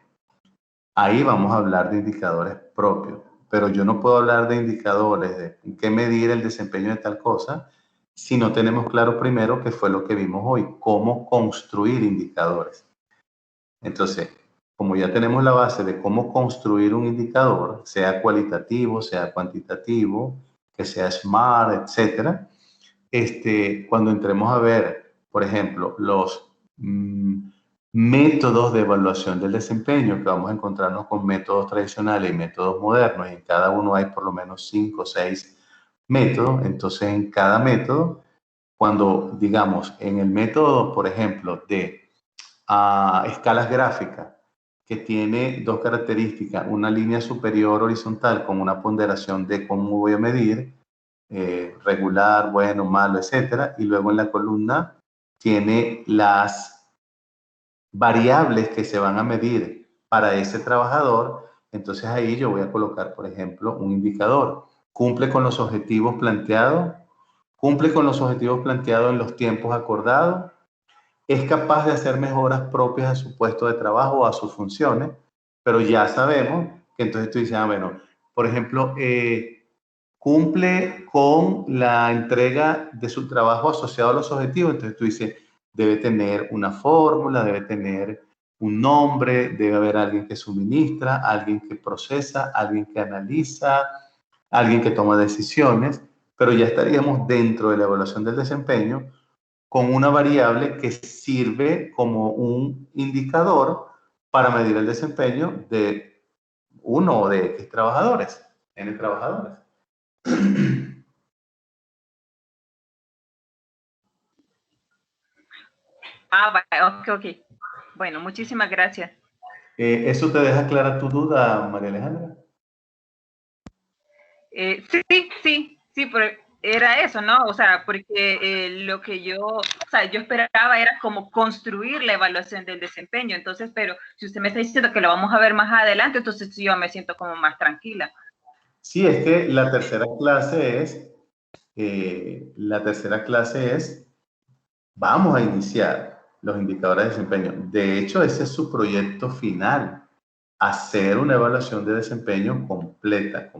Ahí vamos a hablar de indicadores propios, pero yo no puedo hablar de indicadores, de qué medir el desempeño de tal cosa, si no tenemos claro primero qué fue lo que vimos hoy, cómo construir indicadores. Entonces, como ya tenemos la base de cómo construir un indicador, sea cualitativo, sea cuantitativo, que sea SMART, etcétera. Cuando entremos a ver, por ejemplo, los métodos de evaluación del desempeño, que vamos a encontrarnos con métodos tradicionales y métodos modernos, y en cada uno hay por lo menos 5 o 6 métodos. Entonces, en cada método, cuando digamos en el método, por ejemplo, de escalas gráficas, que tiene dos características, una línea superior horizontal con una ponderación de cómo voy a medir, regular, bueno, malo, etcétera, y luego en la columna tiene las variables que se van a medir para ese trabajador. Entonces ahí yo voy a colocar, por ejemplo, un indicador. Cumple con los objetivos planteados, cumple con los objetivos planteados en los tiempos acordados, es capaz de hacer mejoras propias a su puesto de trabajo o a sus funciones, pero ya sabemos que entonces tú dices, bueno, por ejemplo, cumple con la entrega de su trabajo asociado a los objetivos. Entonces tú dices, debe tener una fórmula, debe tener un nombre, debe haber alguien que suministra, alguien que procesa, alguien que analiza, alguien que toma decisiones, pero ya estaríamos dentro de la evaluación del desempeño con una variable que sirve como un indicador para medir el desempeño de uno o de X trabajadores, N trabajadores. Vale, ok. Bueno, muchísimas gracias. ¿Eso te deja clara tu duda, María Alejandra? Sí, pero era eso, ¿no? O sea, porque lo que yo esperaba era como construir la evaluación del desempeño. Entonces, pero si usted me está diciendo que lo vamos a ver más adelante, entonces yo me siento como más tranquila. Sí, es que la tercera clase es, vamos a iniciar los indicadores de desempeño. De hecho, ese es su proyecto final, hacer una evaluación de desempeño completa,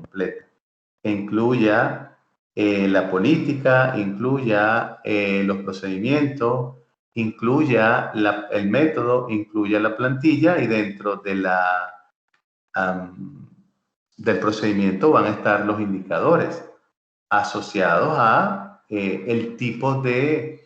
que incluya la política, incluya los procedimientos, incluya el método, incluya la plantilla, y dentro de del procedimiento van a estar los indicadores asociados a el tipo de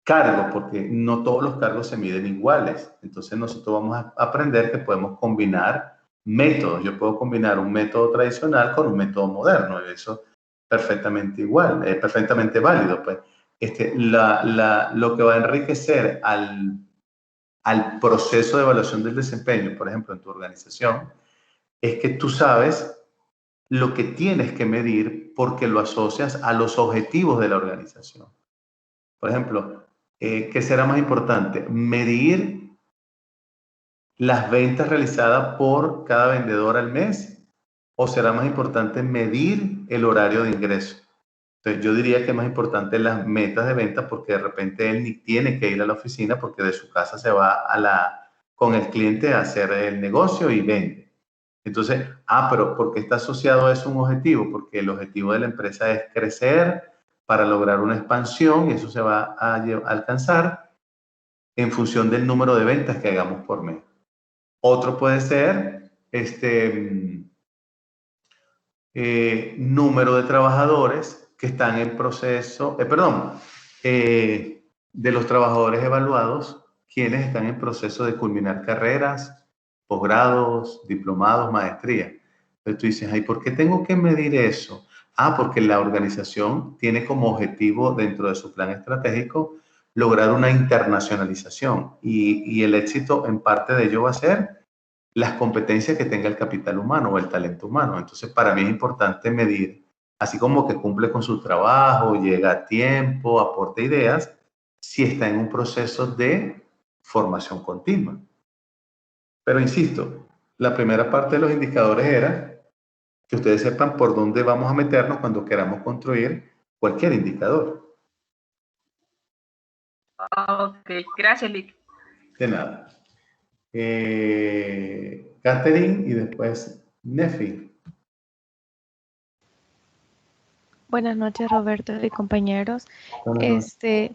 cargo, porque no todos los cargos se miden iguales. Entonces nosotros vamos a aprender que podemos combinar métodos. Yo puedo combinar un método tradicional con un método moderno, y eso es perfectamente igual, es perfectamente válido. Pues lo que va a enriquecer al proceso de evaluación del desempeño, por ejemplo, en tu organización, es que tú sabes lo que tienes que medir porque lo asocias a los objetivos de la organización. Por ejemplo, ¿qué será más importante? ¿Medir las ventas realizadas por cada vendedor al mes? ¿O será más importante medir el horario de ingreso? Entonces, yo diría que es más importante las metas de venta, porque de repente él ni tiene que ir a la oficina porque de su casa se va con el cliente a hacer el negocio y vende. Entonces, pero ¿por qué está asociado a eso un objetivo? Porque el objetivo de la empresa es crecer para lograr una expansión, y eso se va a alcanzar en función del número de ventas que hagamos por mes. Otro puede ser número de trabajadores que están en proceso, de los trabajadores evaluados, quienes están en proceso de culminar carreras, posgrados, diplomados, maestría. Entonces tú dices, ay, ¿por qué tengo que medir eso? Porque la organización tiene como objetivo dentro de su plan estratégico lograr una internacionalización, y el éxito en parte de ello va a ser las competencias que tenga el capital humano o el talento humano. Entonces, para mí es importante medir, así como que cumple con su trabajo, llega a tiempo, aporta ideas, si está en un proceso de formación continua. Pero insisto, la primera parte de los indicadores era que ustedes sepan por dónde vamos a meternos cuando queramos construir cualquier indicador. Ok, gracias, Lick. De nada. Catherine y después Nefi. Buenas noches, Roberto y compañeros. Buenas noches.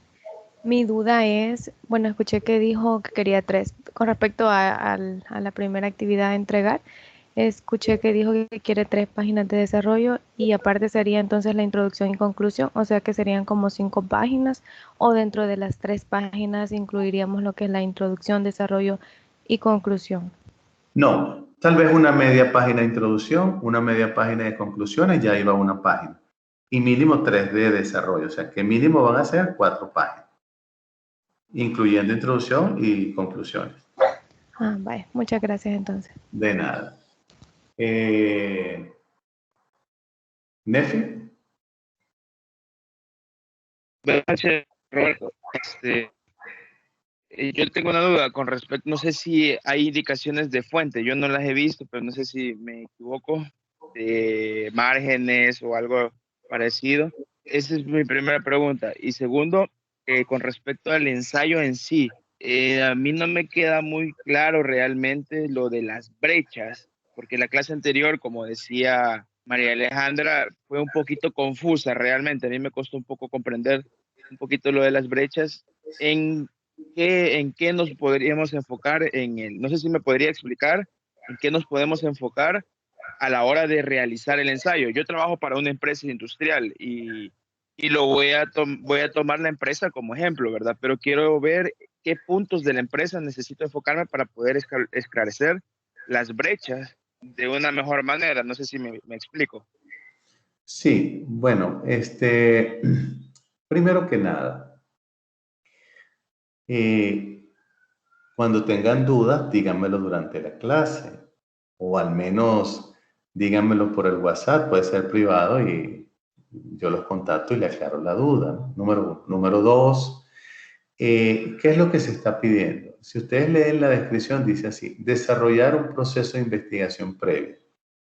Mi duda es, bueno, escuché que dijo que quería 3 con respecto a la primera actividad a entregar. Escuché que dijo que quiere 3 páginas de desarrollo y aparte sería entonces la introducción y conclusión, o sea que serían como 5 páginas o dentro de las 3 páginas incluiríamos lo que es la introducción, desarrollo y conclusión. No, tal vez una media página de introducción, una media página de conclusiones, ya iba una página. Y mínimo 3 de desarrollo, o sea que mínimo van a ser 4 páginas, incluyendo introducción y conclusiones. Ah, vaya, muchas gracias entonces. De nada. ¿Nefi? Buenas noches, Roberto. Yo tengo una duda con respecto, no sé si hay indicaciones de fuente, yo no las he visto, pero no sé si me equivoco, de márgenes o algo parecido. Esa es mi primera pregunta. Y segundo, con respecto al ensayo en sí, a mí no me queda muy claro realmente lo de las brechas, porque la clase anterior, como decía María Alejandra, fue un poquito confusa realmente. A mí me costó un poco comprender un poquito lo de las brechas. ¿En qué nos podríamos enfocar no sé si me podría explicar en qué nos podemos enfocar a la hora de realizar el ensayo? Yo trabajo para una empresa industrial y voy a tomar la empresa como ejemplo, ¿verdad? Pero quiero ver qué puntos de la empresa necesito enfocarme para poder esclarecer las brechas de una mejor manera. No sé si me explico. Sí, bueno, primero que nada, cuando tengan dudas, díganmelo durante la clase, o al menos díganmelo por el WhatsApp, puede ser privado y yo los contacto y le aclaro la duda, ¿no? Número uno. Número dos, ¿qué es lo que se está pidiendo? Si ustedes leen la descripción, dice así: desarrollar un proceso de investigación previa.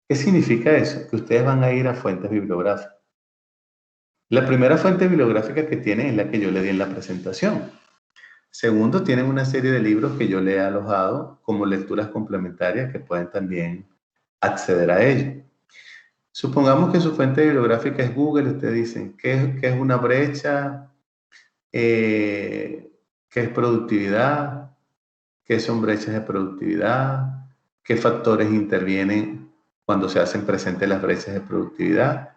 ¿Qué significa eso? Que ustedes van a ir a fuentes bibliográficas. La primera fuente bibliográfica que tienen es la que yo le di en la presentación. Segundo, tienen una serie de libros que yo le he alojado como lecturas complementarias que pueden también acceder a ello. Supongamos que su fuente bibliográfica es Google. Ustedes dicen, ¿qué es una brecha? ¿Qué es productividad? ¿Qué son brechas de productividad? ¿Qué factores intervienen cuando se hacen presentes las brechas de productividad?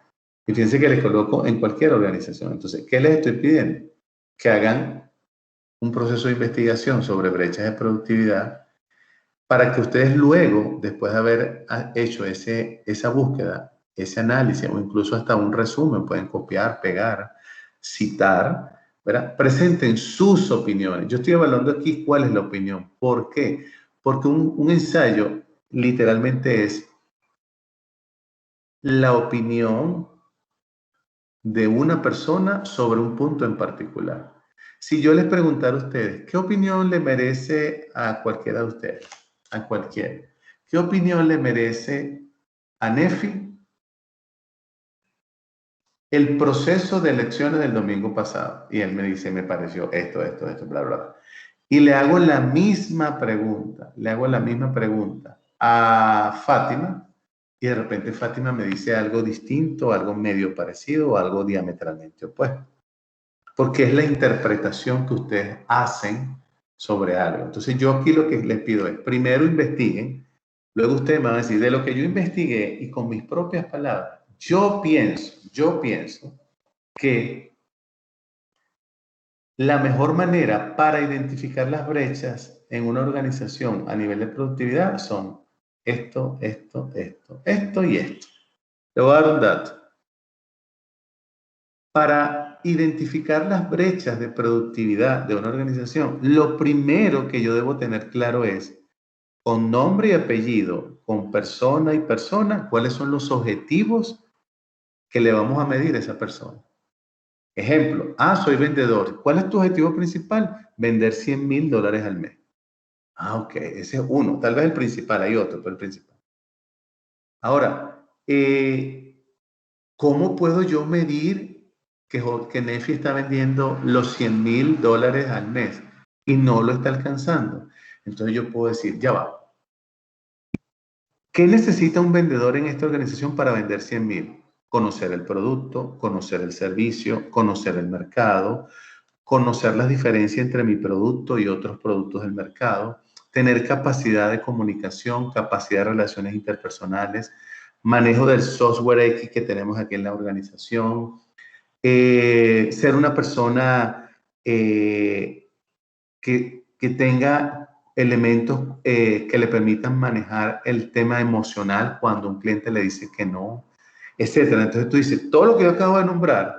Y fíjense que les coloco en cualquier organización. Entonces, ¿qué les estoy pidiendo? Que hagan un proceso de investigación sobre brechas de productividad para que ustedes luego, después de haber hecho esa búsqueda, ese análisis o incluso hasta un resumen, pueden copiar, pegar, citar, ¿verdad? Presenten sus opiniones. Yo estoy evaluando aquí cuál es la opinión. ¿Por qué? Porque un ensayo literalmente es la opinión de una persona sobre un punto en particular. Si yo les preguntara a ustedes, ¿qué opinión le merece a cualquiera de ustedes? A cualquiera. ¿Qué opinión le merece a Nefi el proceso de elecciones del domingo pasado? Y él me dice, me pareció esto, bla, bla, bla. Y le hago la misma pregunta a Fátima, y de repente Fátima me dice algo distinto, algo medio parecido o algo diametralmente opuesto. Porque es la interpretación que ustedes hacen sobre algo. Entonces yo aquí lo que les pido es, primero investiguen, luego ustedes me van a decir, de lo que yo investigué y con mis propias palabras, yo pienso que la mejor manera para identificar las brechas en una organización a nivel de productividad son esto y esto. Le voy a dar un dato. Para identificar las brechas de productividad de una organización, lo primero que yo debo tener claro es, con nombre y apellido, con persona y persona, cuáles son los objetivos que le vamos a medir a esa persona. Ejemplo, soy vendedor. ¿Cuál es tu objetivo principal? Vender $100,000 al mes. Ok, ese es uno. Tal vez el principal, hay otro, pero el principal. Ahora, ¿cómo puedo yo medir que Nefi está vendiendo los $100,000 al mes y no lo está alcanzando? Entonces yo puedo decir, ya va. ¿Qué necesita un vendedor en esta organización para vender 100,000? Conocer el producto, conocer el servicio, conocer el mercado, conocer las diferencias entre mi producto y otros productos del mercado, tener capacidad de comunicación, capacidad de relaciones interpersonales, manejo del software X que tenemos aquí en la organización, ser una persona que tenga elementos que le permitan manejar el tema emocional cuando un cliente le dice que no, etcétera. Entonces tú dices, todo lo que yo acabo de nombrar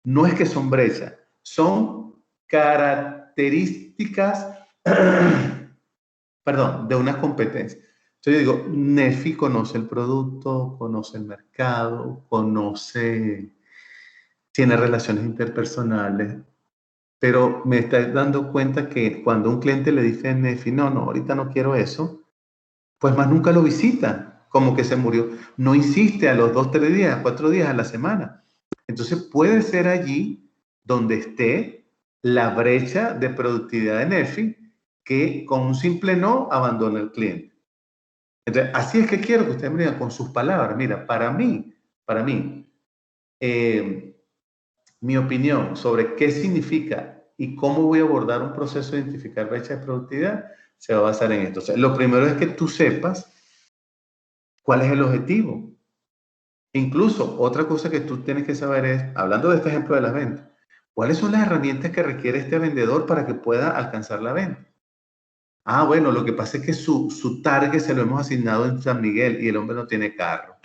no es que son brechas, son características perdón, de una competencia. Entonces yo digo, Nefi conoce el producto, conoce el mercado, tiene relaciones interpersonales, pero me está dando cuenta que cuando un cliente le dice a Nefi, no, ahorita no quiero eso, pues más nunca lo visita, como que se murió. No insiste a los 2, 3 días, 4 días a la semana. Entonces puede ser allí donde esté la brecha de productividad de Nefi, que con un simple no abandona el cliente. Entonces, así es que quiero que ustedes me digan con sus palabras. Mira, para mí, mi opinión sobre qué significa y cómo voy a abordar un proceso de identificar brecha de productividad se va a basar en esto. O sea, lo primero es que tú sepas cuál es el objetivo. Incluso, otra cosa que tú tienes que saber es, hablando de este ejemplo de las ventas, ¿cuáles son las herramientas que requiere este vendedor para que pueda alcanzar la venta? Ah, bueno, lo que pasa es que su target se lo hemos asignado en San Miguel y el hombre no tiene carro.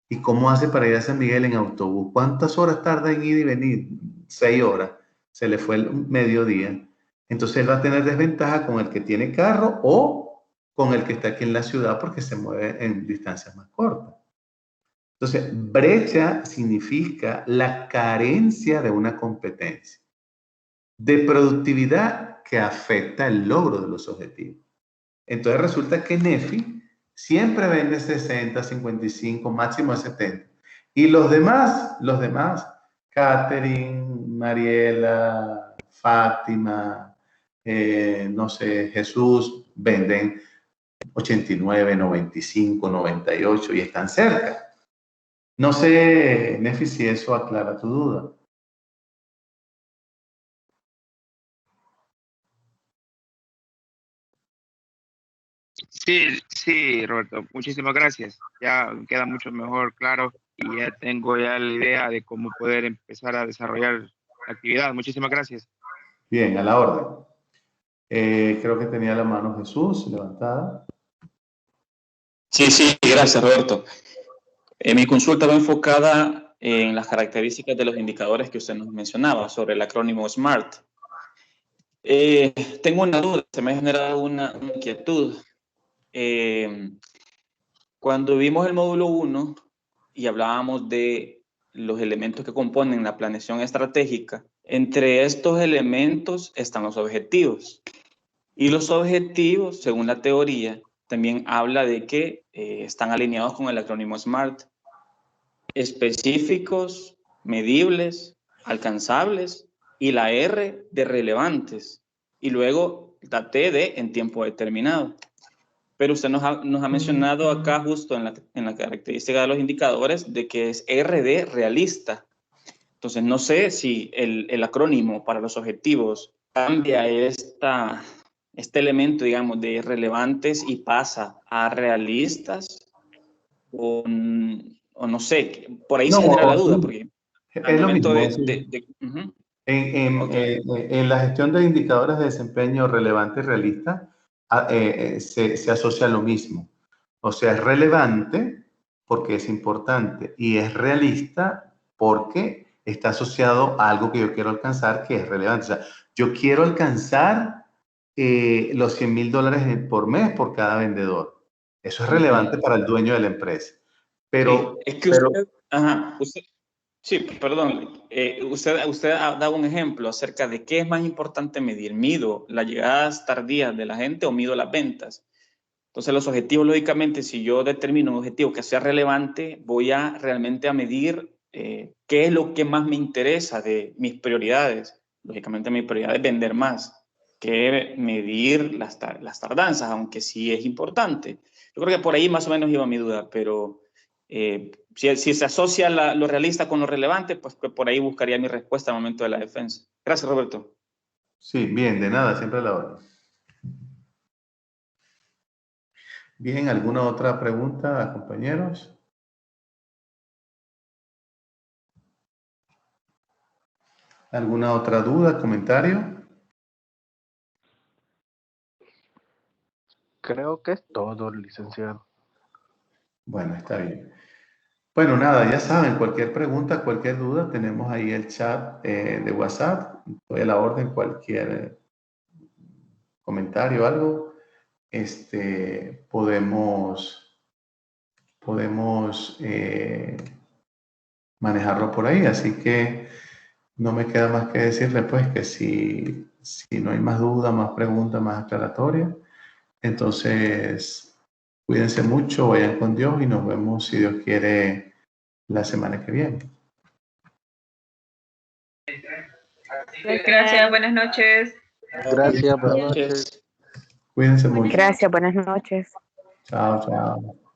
¿Y cómo hace para ir a San Miguel en autobús? ¿Cuántas horas tarda en ir y venir? 6 horas. Se le fue el mediodía. Entonces él va a tener desventaja con el que tiene carro o con el que está aquí en la ciudad porque se mueve en distancias más cortas. Entonces, brecha significa la carencia de una competencia de productividad que afecta el logro de los objetivos. Entonces resulta que Nefi siempre vende 60, 55, máximo de 70. Y los demás, Catherine, Mariela, Fátima, no sé, Jesús, venden 89, 95, 98 y están cerca. No sé, Nefi, si eso aclara tu duda. Sí, Roberto, muchísimas gracias. Ya queda mucho mejor claro y ya tengo ya la idea de cómo poder empezar a desarrollar la actividad. Muchísimas gracias. Bien, a la orden. Creo que tenía la mano Jesús levantada. Sí, gracias, Roberto. Mi consulta va enfocada en las características de los indicadores que usted nos mencionaba sobre el acrónimo SMART. Tengo una duda, se me ha generado una inquietud. Cuando vimos el módulo 1 y hablábamos de los elementos que componen la planeación estratégica, entre estos elementos están los objetivos. Y los objetivos, según la teoría, también habla de que están alineados con el acrónimo SMART. Específicos, medibles, alcanzables, y la R de relevantes. Y luego la T de en tiempo determinado. Pero usted nos ha mencionado acá justo en la característica de los indicadores de que es R de realista. Entonces no sé si el acrónimo para los objetivos cambia este elemento, digamos, de relevantes y pasa a realistas o no sé, por ahí se genera la duda. Porque es lo mismo. Okay. En la gestión de indicadores de desempeño relevante y realista se asocia a lo mismo. O sea, es relevante porque es importante y es realista porque está asociado a algo que yo quiero alcanzar que es relevante. O sea, yo quiero alcanzar los $100,000 por mes por cada vendedor. Eso es relevante para el dueño de la empresa. Pero, es que usted, sí, perdón, usted ha dado un ejemplo acerca de qué es más importante medir. ¿Mido las llegadas tardías de la gente o mido las ventas? Entonces los objetivos, lógicamente, si yo determino un objetivo que sea relevante, voy a realmente a medir qué es lo que más me interesa de mis prioridades. Lógicamente mi prioridad es vender más que medir las tardanzas, aunque sí es importante. Yo creo que por ahí más o menos iba mi duda, pero si se asocia lo realista con lo relevante, pues por ahí buscaría mi respuesta al momento de la defensa. Gracias, Roberto. Sí, bien, de nada, siempre a la hora. Bien, ¿alguna otra pregunta, compañeros? ¿Alguna otra duda, comentario? Creo que es todo, licenciado. Bueno, está bien. Bueno, nada, ya saben, cualquier pregunta, cualquier duda, tenemos ahí el chat de WhatsApp. Estoy a la orden, cualquier comentario, algo, podemos manejarlo por ahí. Así que no me queda más que decirle, pues, que si no hay más dudas, más preguntas, más aclaratorias, entonces cuídense mucho, vayan con Dios y nos vemos, si Dios quiere, la semana que viene. Gracias, buenas noches. Gracias, buenas noches. Cuídense mucho. Gracias, buenas noches. Chao, chao.